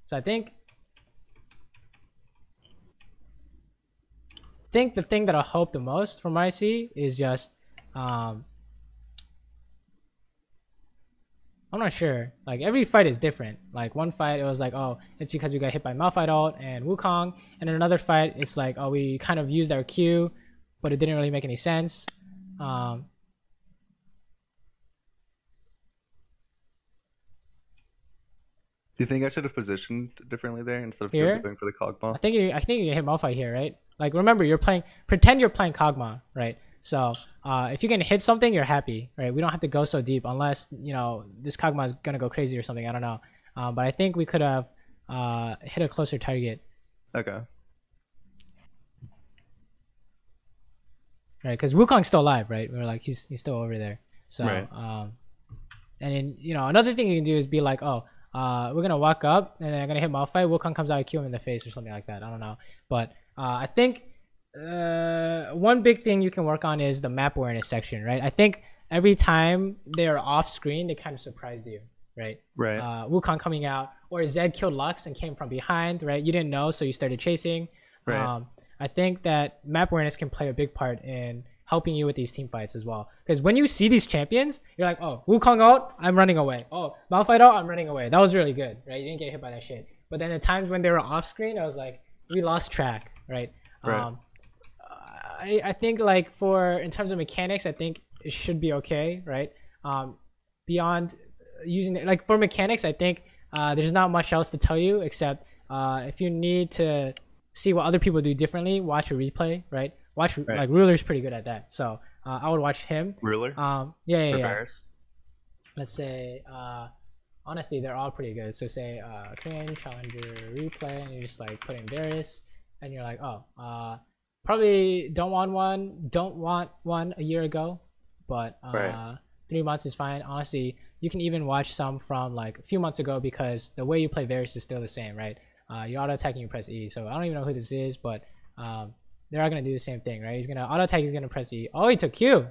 So I think the thing that I hope the most from what I see is just I'm not sure. Like every fight is different. Like one fight it was like, oh, it's because we got hit by Malphite ult and Wukong, and in another fight it's like, oh, we kind of used our Q, but it didn't really make any sense. Do you think I should have positioned differently there instead of Here? going for the Kog'Maw? I think you hit Malphite here, right? Like remember, pretend you're playing Kog'Maw, right? So if you can hit something, you're happy, right? We don't have to go so deep unless this Kog'Maw is gonna go crazy or something. I don't know, but I think we could have hit a closer target. Okay. Right, because Wukong's still alive, right? We were like, he's still over there. So right. And then another thing you can do is be like, oh. We're gonna walk up and then I'm gonna hit Malphite. Wukong comes out, kill him in the face or something like that. I don't know, but I think one big thing you can work on is the map awareness section, right? I think every time they're off screen, they kind of surprised you, right? Right. Wukong coming out, or Zed killed Lux and came from behind, right? You didn't know, so you started chasing. Right. I think that map awareness can play a big part in helping you with these team fights as well. Because when you see these champions, you're like, oh, Wukong out, I'm running away. Oh, Malphite out, I'm running away. That was really good, right? You didn't get hit by that shit. But then the times when they were off screen, I was like, we lost track, right? Right. I think like in terms of mechanics, I think it should be okay, right? Beyond using like for mechanics, I think there's not much else to tell you except if you need to see what other people do differently, watch a replay, right? Watch like Ruler's pretty good at that, so I would watch him. Ruler. Yeah. Varus. Let's say honestly, they're all pretty good. So say Korean Challenger replay, and you just like put in Varus, and you're like, oh, probably don't want one a year ago, but 3 months is fine. Honestly, you can even watch some from like a few months ago because the way you play Varus is still the same, right? You auto attack and you press E. So I don't even know who this is, but they're all gonna do the same thing, right? He's gonna auto attack. He's gonna press E. Oh, he took Q.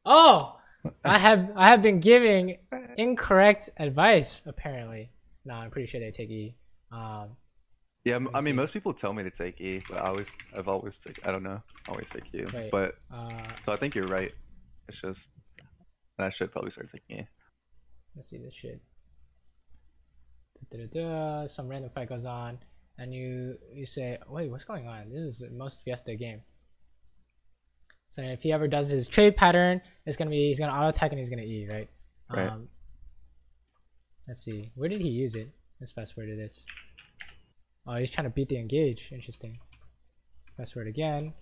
Oh, I have been giving incorrect advice apparently. No, I'm pretty sure they take E. Yeah, I mean, most people tell me to take E, but I've always I don't know, always take Q. Wait, but so I think you're right. It's just I should probably start taking E. Let's see this shit. Some random fight goes on, and you say, wait, what's going on? This is the most Fiesta game. So if he ever does his trade pattern, he's gonna auto attack and he's gonna E, right? Right. Let's see, where did he use it? Let's fast forward to this. Oh, he's trying to beat the engage. Interesting. Fast forward again.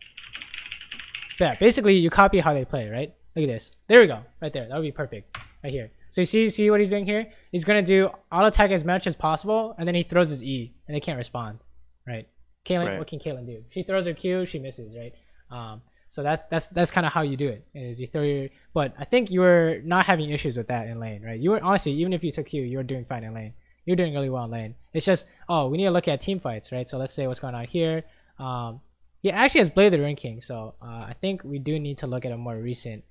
Yeah, basically you copy how they play, right? Look at this. There we go. Right there. That would be perfect. Right here. So you see what he's doing here? He's gonna do auto attack as much as possible, and then he throws his E, and they can't respond, right? Caitlyn, what can Caitlyn do? She throws her Q, she misses, right? So that's kind of how you do it. Is you throw your, but I think you were not having issues with that in lane, right? You were honestly, even if you took Q, you were doing fine in lane. You're doing really well in lane. It's just, oh, we need to look at team fights, right? So let's say what's going on here. He actually has Blade the Ring King, so I think we do need to look at a more recent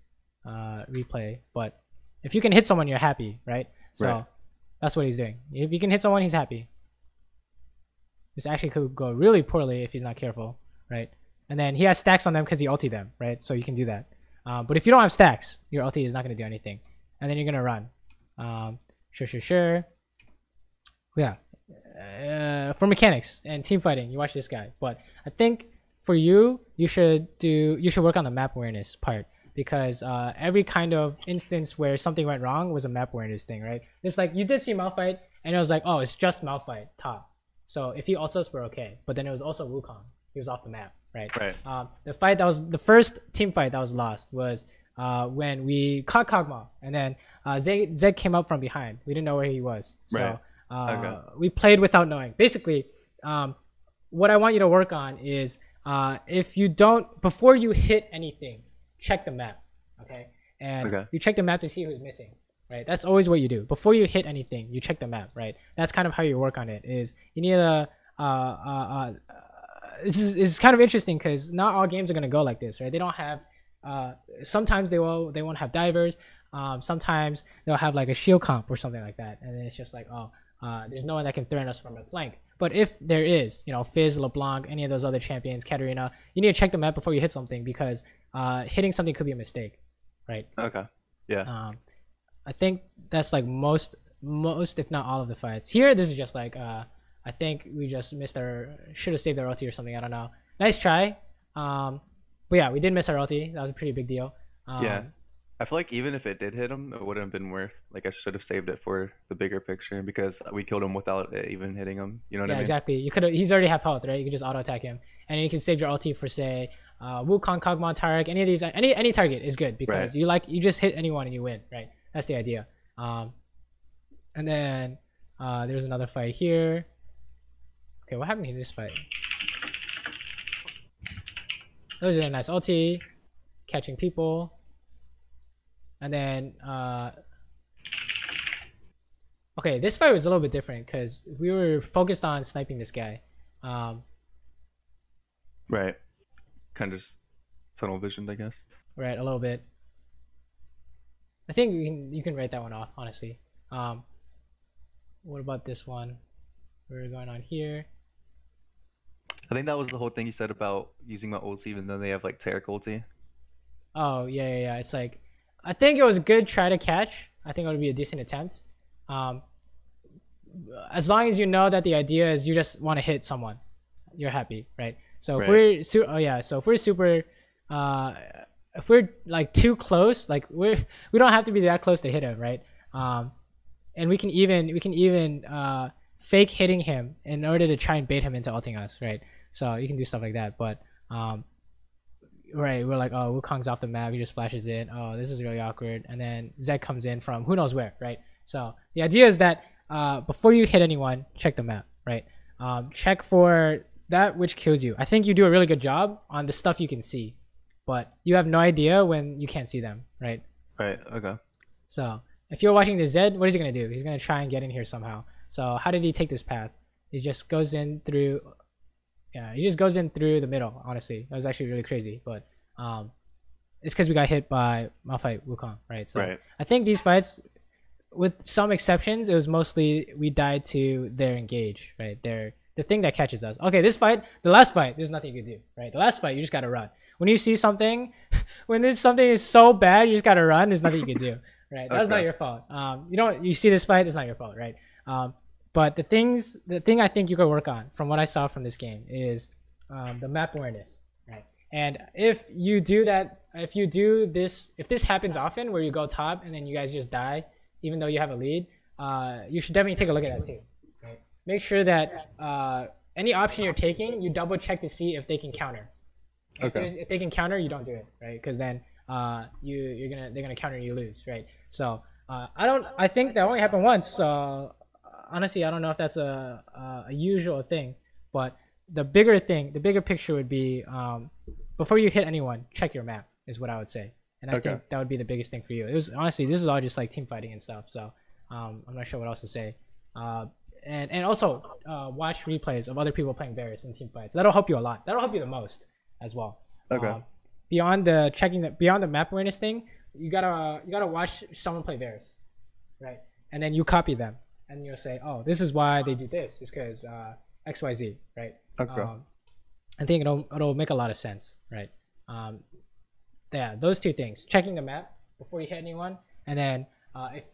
replay. But if you can hit someone, you're happy, right? So that's what he's doing. If you can hit someone, he's happy. This actually could go really poorly if he's not careful, right? And then he has stacks on them because he ulti them, right? So you can do that. But if you don't have stacks, your ulti is not going to do anything. And then you're going to run. Sure. Yeah. For mechanics and team fighting, you watch this guy. But I think for you should work on the map awareness part. Because every kind of instance where something went wrong was a map awareness thing, right? It's like you did see Malphite, and it was like, oh, it's just Malphite top. So if he ults, we're okay. But then it was also Wukong. He was off the map, right? The fight that was the first team fight that was lost was when we caught Kog'Maw, and then Zed came up from behind. We didn't know where he was, so we played without knowing. Basically, what I want you to work on is if you don't, before you hit anything, check the map, okay? And you check the map to see who's missing, right? That's always what you do. Before you hit anything, you check the map, right? That's kind of how you work on it. Is you need to this is kind of interesting because not all games are gonna go like this, right? They don't have sometimes they won't have divers. Sometimes they'll have like a shield comp or something like that, and then it's just like, oh, there's no one that can threaten us from a flank. But if there is, Fizz, LeBlanc, any of those other champions, Katarina, you need to check the map before you hit something because hitting something could be a mistake, right? Okay. Yeah. I think that's like most if not all of the fights. Here, this is just like I think we just missed should have saved our ulti or something. I don't know. Nice try. But yeah, we did miss our ulti. That was a pretty big deal. Yeah. I feel like even if it did hit him, it wouldn't have been worth. Like I should have saved it for the bigger picture because we killed him without it even hitting him. You know what I mean? Yeah, exactly. You could. He's already half health, right? You can just auto attack him, and you can save your ulti for say Wukong, Kog'Maw, Tarek. Any of these, any target is good because you just hit anyone and you win, right? That's the idea. And then there's another fight here. Okay, what happened in this fight? That was a nice ulti, catching people. And then, okay, this fight was a little bit different because we were focused on sniping this guy. Right. Kind of just tunnel visioned, I guess. Right, a little bit. I think you can write that one off, honestly. what about this one? We're going on here. I think that was the whole thing you said about using my ulti, even though they have like Taric ulti. Oh yeah. It's like, I think it was a good try to catch. I think it would be a decent attempt. As long as you know that the idea is you just want to hit someone, you're happy, right? So if we're super, if we're like too close, like we don't have to be that close to hit him, right? And we can even fake hitting him in order to try and bait him into ulting us, right? So you can do stuff like that, but right, we're like, oh, Wukong's off the map, he just flashes in, oh, this is really awkward, and then Zed comes in from who knows where, right? So the idea is that before you hit anyone, check the map, right? Check for that which kills you. I think you do a really good job on the stuff you can see, but you have no idea when you can't see them, right? Right, okay. So if you're watching the Zed, what is he going to do? He's going to try and get in here somehow. So how did he take this path? He just goes in through, he just goes in through the middle, honestly. That was actually really crazy, but it's because we got hit by Malphite Wukong, right? So right. I think these fights, with some exceptions, it was mostly we died to their engage, right? The thing that catches us. Okay, this fight, the last fight, there's nothing you can do, right? The last fight, you just got to run. When you see something, when something is so bad, you just got to run, there's nothing you can do, right? That's not your fault. You see this fight, it's not your fault, right? But the thing I think you could work on from what I saw from this game is the map awareness, right? And if you do that, if this happens often where you go top and then you guys just die, even though you have a lead, you should definitely take a look at that too, right? Make sure that any option you're taking, you double check to see if they can counter. Okay. If they can counter, you don't do it, right? Because then they're gonna counter and you lose, right? So I think that only happened once. So honestly, I don't know if that's a usual thing, but the bigger picture would be before you hit anyone, check your map is what I would say, and I think that would be the biggest thing for you. It was honestly, this is all just like team fighting and stuff. So I'm not sure what else to say. And also watch replays of other people playing Varus in team fights. That'll help you a lot. That'll help you the most as well. Okay. Beyond the map awareness thing, you gotta watch someone play Varus, right? And then you copy them, and you'll say, oh, this is why they did this. It's because XYZ, right? Okay. I think it'll make a lot of sense, right? Yeah, those two things: checking the map before you hit anyone, and then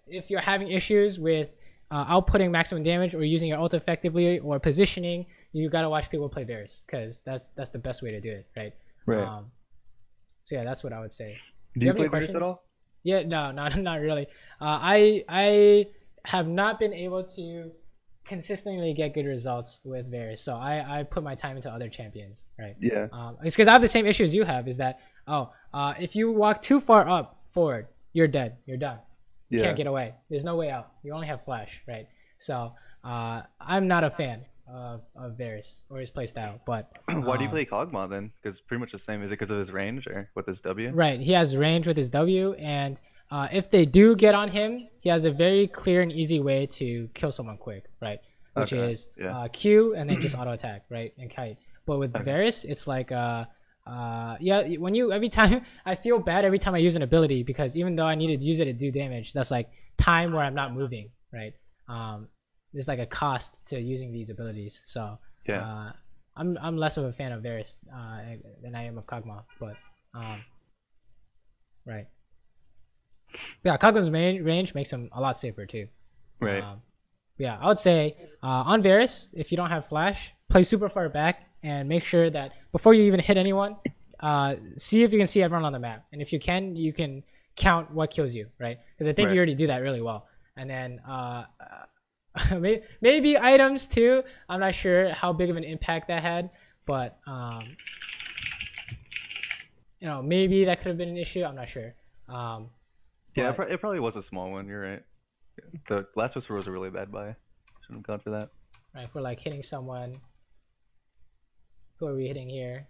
if you're having issues with outputting maximum damage or using your ult effectively or positioning, you gotta watch people play Varus because that's the best way to do it, right? Right. So yeah, that's what I would say. Do you play Varus at all? Yeah, no, not really. I have not been able to consistently get good results with Varus, so I put my time into other champions, right? Yeah. It's because I have the same issues you have. Is that if you walk too far forward, you're dead. You're done. You can't get away. There's no way out. You only have flash, right? So I'm not a fan of Varus or his playstyle. But why do you play Kog'Maw then? Because pretty much the same. Is it because of his range or with his W? Right. He has range with his W, and if they do get on him, he has a very clear and easy way to kill someone quick, right? Which is Q and then just auto attack, right? And kite. But with Varus, it's like every time I feel bad every time I use an ability, because even though I need to use it to do damage, that's like time where I'm not moving, right? There's like a cost to using these abilities. So I'm less of a fan of Varus than I am of Kog'Maw, but right. Yeah, Kog'Maw's range makes him a lot safer too. Right. Yeah, I would say on Varus, if you don't have flash, play super far back and make sure that before you even hit anyone, see if you can see everyone on the map. And if you can count what kills you, right? Because I think you already do that really well. And then maybe items too. I'm not sure how big of an impact that had, but maybe that could have been an issue. I'm not sure. Yeah, it probably was a small one. You're right. The last whisper was a really bad buy. Shouldn't have gone for that. Right, if we're like hitting someone. Who are we hitting here?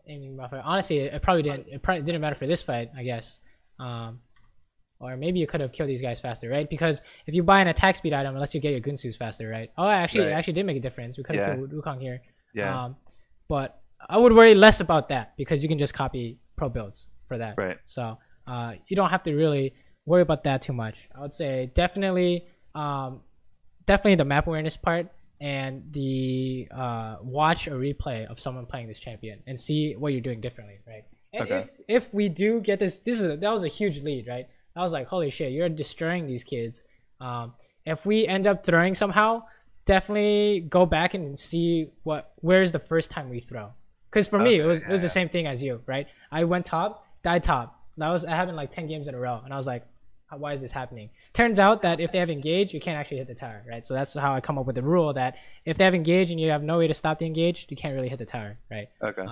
Aiming buffer. Honestly, it probably didn't matter for this fight, I guess. Or maybe you could have killed these guys faster, right? Because if you buy an attack speed item, it lets you get your Gunsus faster, right? Oh, it actually did make a difference. We could have killed Wukong here. Yeah. But I would worry less about that because you can just copy pro builds for that. Right. So you don't have to really worry about that too much. I would say definitely definitely the map awareness part and the watch a replay of someone playing this champion and see what you're doing differently, right? And Okay. if we do get that was a huge lead, right? I was like, holy shit, you're destroying these kids. If we end up throwing somehow, definitely go back and see where's the first time we throw. Because for me, it was the same thing as you, right? I went top, died top. That happened like 10 games in a row, and I was like, why is this happening? Turns out that if they have engage, you can't actually hit the tower, right? So that's how I come up with the rule that if they have engage and you have no way to stop the engage, you can't really hit the tower, right? Okay.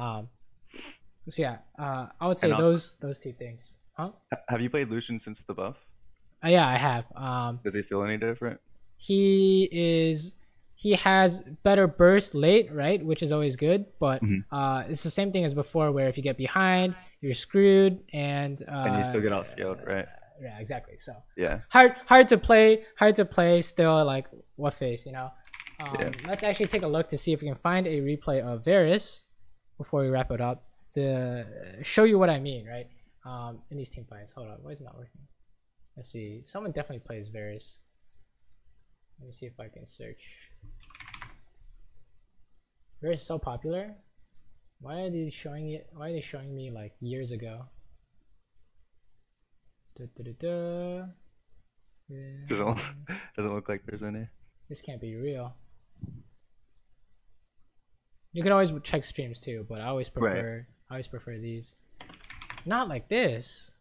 So yeah, I would say those two things. Huh? Have you played Lucian since the buff? Yeah, I have. Does he feel any different? He has better burst late, right? Which is always good, but it's the same thing as before, where if you get behind, you're screwed, and you still get outscaled, right? Yeah, exactly. So yeah, hard to play. Still, like, what face, you know? Let's actually take a look to see if we can find a replay of Varus before we wrap it up to show you what I mean, right? In these team fights. Hold on, why is it not working? Let's see. Someone definitely plays Varus. Let me see if I can search. Varus is so popular. Why are they showing it? Why are they showing me like years ago? Doesn't look like there's any. This can't be real. You can always check streams too, but I always prefer these. Not like this.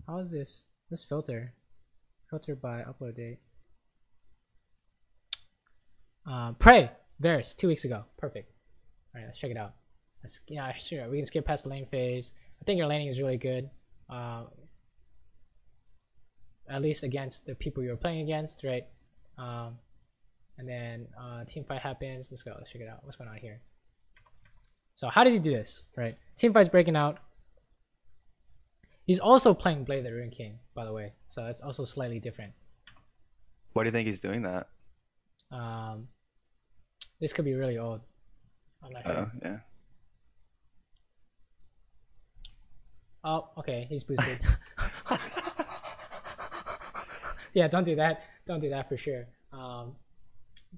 How is this? This filter by upload date. Prey Varus 2 weeks ago. Perfect. All right, let's check it out. Yeah, sure. We can skip past the lane phase. I think your laning is really good. At least against the people you're playing against, right? And then team fight happens. Let's go. Let's check it out. What's going on here? So how does he do this, right? Team fight's breaking out. He's also playing Blade the Rune King, by the way. So that's also slightly different. Why do you think he's doing that? This could be really old. I'm not sure. Yeah. Oh, okay. He's boosted. Yeah, don't do that. Don't do that for sure. But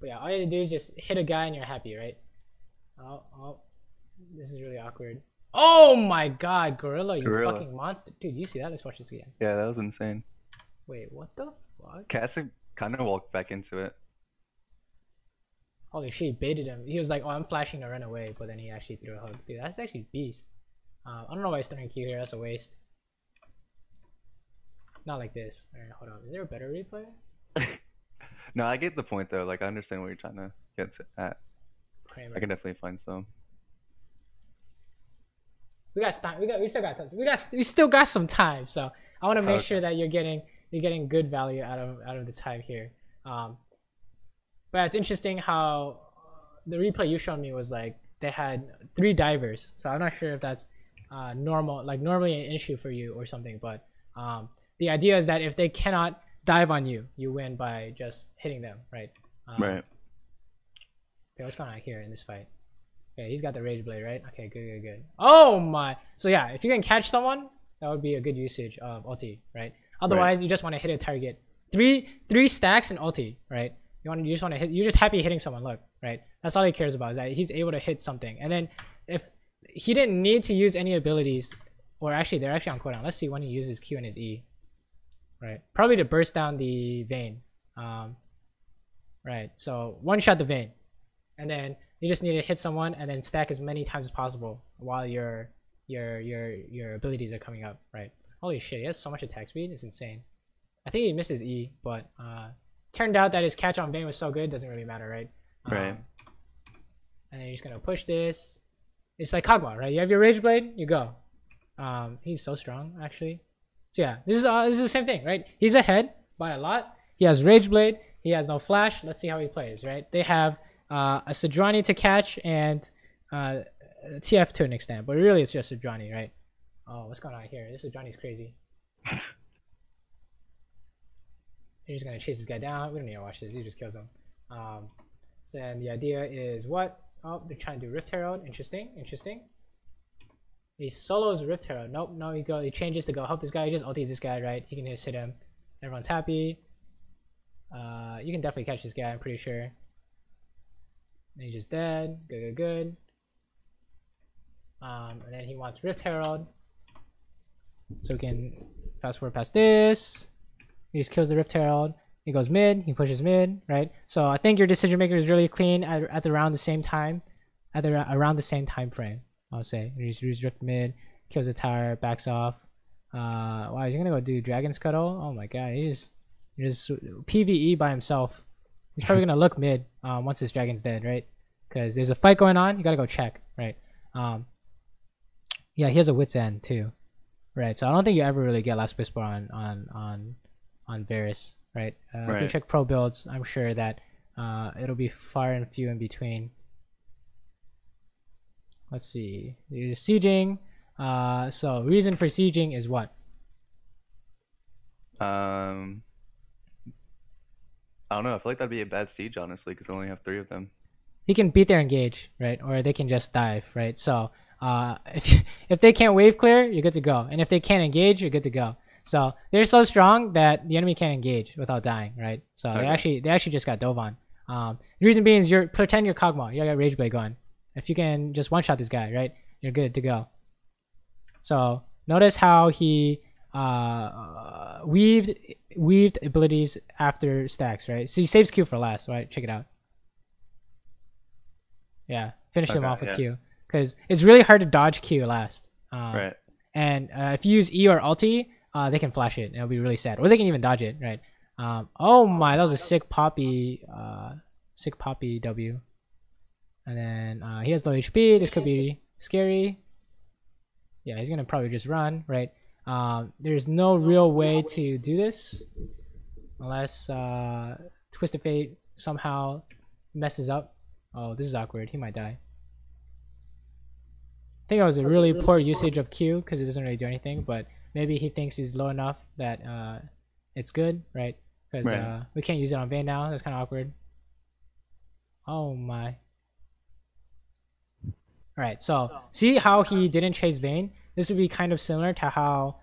yeah, all you have to do is just hit a guy and you're happy, right? Oh, this is really awkward. Oh my god, Gorilla, you fucking monster. Dude, you see that? Let's watch this again. Yeah, that was insane. Wait, what the fuck? Cassie kind of walked back into it. Holy shit, he baited him. He was like, oh, I'm flashing to run away, but then he actually threw a hook. Dude, that's actually beast. I don't know why he's starting Q here. That's a waste. Not like this. Alright, hold on. Is there a better replay? No, I get the point though. Like, I understand what you're trying to get at. Kramer. I can definitely find some. We still got some time, so I want to make sure that you're getting good value out of the time here. But it's interesting how the replay you showed me was like they had 3 divers, so I'm not sure if that's normally an issue for you or something. But the idea is that if they cannot dive on you, you win by just hitting them, right? Right. Okay, what's going on here in this fight? Okay, he's got the Rage Blade, right? Okay, good. Oh my! So yeah, if you can catch someone, that would be a good usage of ulti, right? Otherwise, you just want to hit a target. Three stacks and ulti, right? You just want to hit. You're just happy hitting someone. Look, right? That's all he cares about, is that he's able to hit something. And then if he didn't need to use any abilities, or actually they're actually on cooldown. Let's see when he uses Q and his E. Right, probably to burst down the Vayne. Right, so one shot the Vayne, and then you just need to hit someone and then stack as many times as possible while your abilities are coming up. Right. Holy shit, he has so much attack speed. It's insane. I think he missed his E, but turned out that his catch on Vayne was so good, doesn't really matter, right? Right. And then you're just gonna push this. It's like Kagwa, right? You have your Rage Blade, you go. He's so strong, actually. So yeah, this is the same thing, right? He's ahead by a lot. He has Rage Blade. He has no flash. Let's see how he plays, right? They have a Sejuani to catch and TF to an extent, but really it's just Sejuani, right? Oh, what's going on here? This Sejuani's crazy. You're just gonna chase this guy down. We don't need to watch this. He just kills him. So then the idea is what? Oh, they're trying to do Rift Herald. Interesting. He solos Rift Herald. Nope, no, he changes to go help this guy. He just ultis this guy, right? He can just hit him. Everyone's happy. You can definitely catch this guy, I'm pretty sure. And he's just dead. Good. And then he wants Rift Herald. So we can fast forward past this. He just kills the Rift Herald. He goes mid. He pushes mid, right? So I think your decision maker is really clean at around the same time. Around the same time frame, I'll say. He just Rift mid, kills the tower, backs off. Wow, he's gonna go do Dragon Scuttle. Oh my god, he just PvE by himself. He's probably gonna look mid once this dragon's dead, right? Because there's a fight going on. You gotta go check, right? Yeah, he has a Wit's End too, right? So I don't think you ever really get last whisper on Varus, right? If you check pro builds, I'm sure that it'll be far and few in between. Let's see. There's sieging. So reason for sieging is what? I don't know. I feel like that'd be a bad siege, honestly, because they only have 3 of them. He can beat their engage, right? Or they can just dive, right? So if they can't wave clear, you're good to go. And if they can't engage, you're good to go. So they're so strong that the enemy can't engage without dying, right? So okay. they actually just got dove on. The reason being is pretend you're Kog'Maw. You got Rage Blade going. If you can just one shot this guy, right? You're good to go. So notice how he weaved abilities after stacks, right? So he saves Q for last, right? Check it out. Yeah, finish him off with Q, because it's really hard to dodge Q last. Right. And if you use E or ulti, they can flash it, and it'll be really sad, or they can even dodge it, right? Oh my, that was a sick Poppy W. And then he has low HP. This could be scary. Yeah, he's gonna probably just run, right? There's no real way to do this unless Twisted Fate somehow messes up. Oh, this is awkward. He might die. I think it was a really poor usage of Q because it doesn't really do anything, but maybe he thinks he's low enough that it's good, right? Because we can't use it on Vayne now. That's kind of awkward. Oh my. Alright, so see how he didn't chase Vayne? This would be kind of similar to how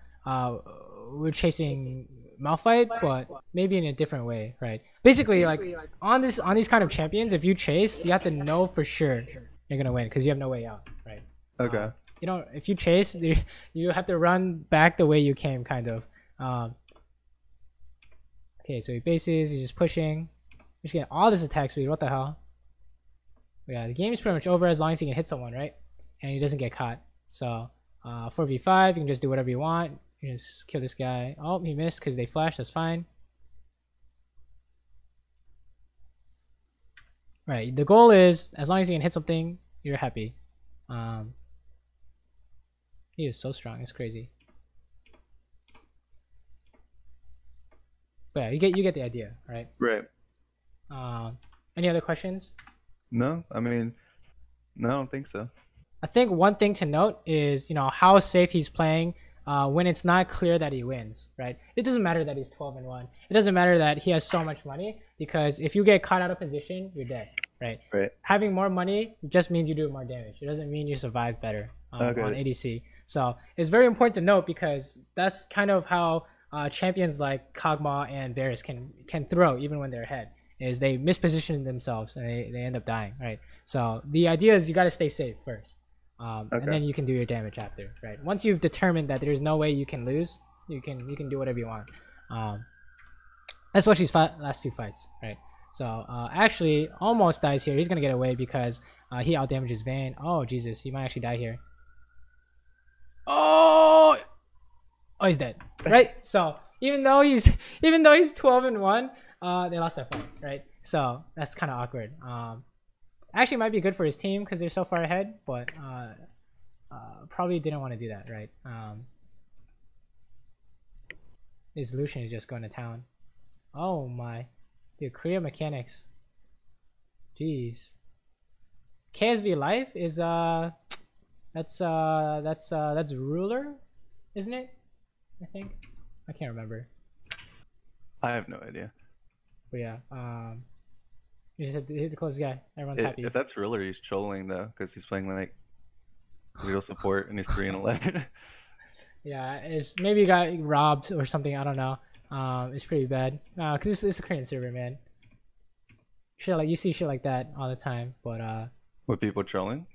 we're chasing Malphite, but maybe in a different way, right? Basically, like on these kind of champions, if you chase, you have to know for sure you're gonna win because you have no way out, right? Okay. You know, if you chase, you have to run back the way you came, kind of. Okay, so he bases, he's just pushing. He's getting all this attack speed. What the hell? Yeah, the game is pretty much over as long as he can hit someone, right? And he doesn't get caught. So 4v5, you can just do whatever you want. You can just kill this guy. Oh, he missed because they flashed. That's fine. Right, the goal is as long as you can hit something, you're happy. He is so strong. It's crazy. But yeah, you get the idea, right? Right. Any other questions? No, I mean, no, I don't think so. I think one thing to note is, you know, how safe he's playing when it's not clear that he wins, right? It doesn't matter that he's 12-1. It doesn't matter that he has so much money, because if you get caught out of position, you're dead, right? Right. Having more money just means you do more damage. It doesn't mean you survive better on ADC. So it's very important to note, because that's kind of how champions like Kog'Maw and Varus can throw even when they're ahead. Is they misposition themselves and they end up dying, right? So the idea is you got to stay safe first, and then you can do your damage after, right? Once you've determined that there's no way you can lose, you can do whatever you want. That's what she's last few fights, right? So actually almost dies here. He's gonna get away because he outdamages Vayne. Oh Jesus, he might actually die here. Oh, he's dead, right? So even though he's 12-1. They lost that fight, right? So that's kind of awkward. Actually might be good for his team because they're so far ahead, but probably didn't want to do that, right? His Lucian is just going to town. Oh my, dude, Korea mechanics. Jeez. KSV life is that's ruler, isn't it? I think. I can't remember. I have no idea. But yeah, you just hit the closest guy. Everyone's happy. If that's ruler, he's trolling though, because he's playing like real support and he's 3-11. Yeah, maybe he got robbed or something. I don't know. It's pretty bad. Cause it's a Korean server, man. Shit like you see shit like that all the time, but With people trolling,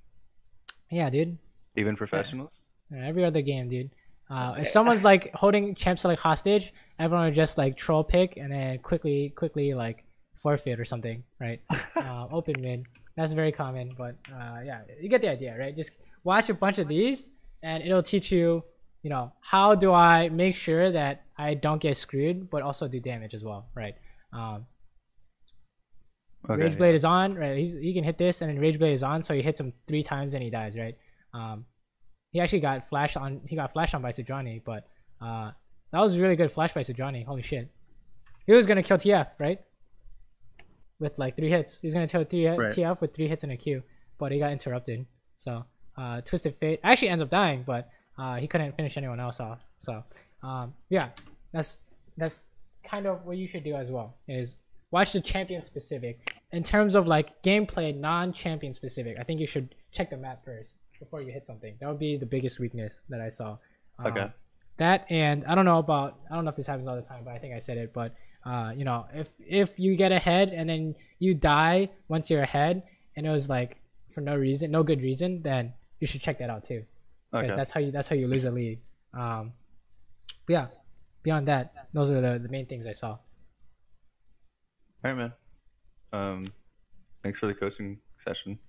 yeah, dude. even professionals. Yeah, every other game, dude. If someone's like holding champ select hostage, everyone would just like troll pick and then quickly like forfeit or something, right? Open mid. That's very common, but yeah, you get the idea, right? Just watch a bunch of these, and it'll teach you, you know, how do I make sure that I don't get screwed, but also do damage as well, right? Rage Blade is on, right? He can hit this, and then Rage Blade is on, so he hits him 3 times and he dies, right? He actually got flashed on. He got flashed on by Sujani, but that was a really good flash by Sujani. Holy shit! He was gonna kill TF, right? With like 3 hits, he was gonna kill TF with 3 hits and a Q, but he got interrupted. So Twisted Fate actually ends up dying, but he couldn't finish anyone else off. So yeah, that's kind of what you should do as well. Is watch the champion specific. In terms of like gameplay, non-champion specific, I think you should check the map first before you hit something. That would be the biggest weakness that I saw. Okay. That, and I don't know if this happens all the time, but I think I said it. But you know, if you get ahead and then you die once you're ahead, and it was like for no reason, no good reason, then you should check that out too. Because that's how you lose a lead. Yeah. Beyond that, those are the main things I saw. All right, man. Thanks for the coaching session.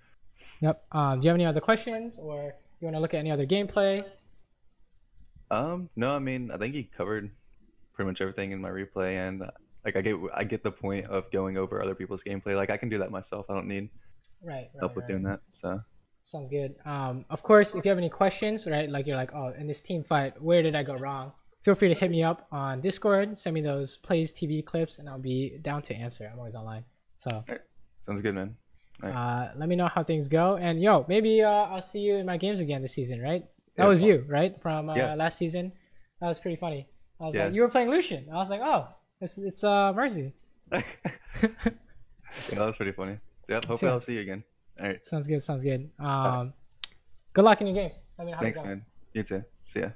Yep. Do you have any other questions, or you want to look at any other gameplay? No, I mean, I think he covered pretty much everything in my replay, and like I get the point of going over other people's gameplay. Like I can do that myself. I don't need help with doing that. So sounds good. Of course, if you have any questions, right, like you're like, oh, in this team fight, where did I go wrong? Feel free to hit me up on Discord. Send me those plays TV clips, and I'll be down to answer. I'm always online. So right. Sounds good, man. Right. Let me know how things go, and yo, maybe I'll see you in my games again this season, right? That was you, right, from last season. That was pretty funny. I was like, you were playing Lucian. I was like, oh, it's Mercy. Yeah, that was pretty funny. Yep. Hopefully I'll see you again. All right. Sounds good. Good luck in your games. Let me know how Thanks, man. You too. See ya.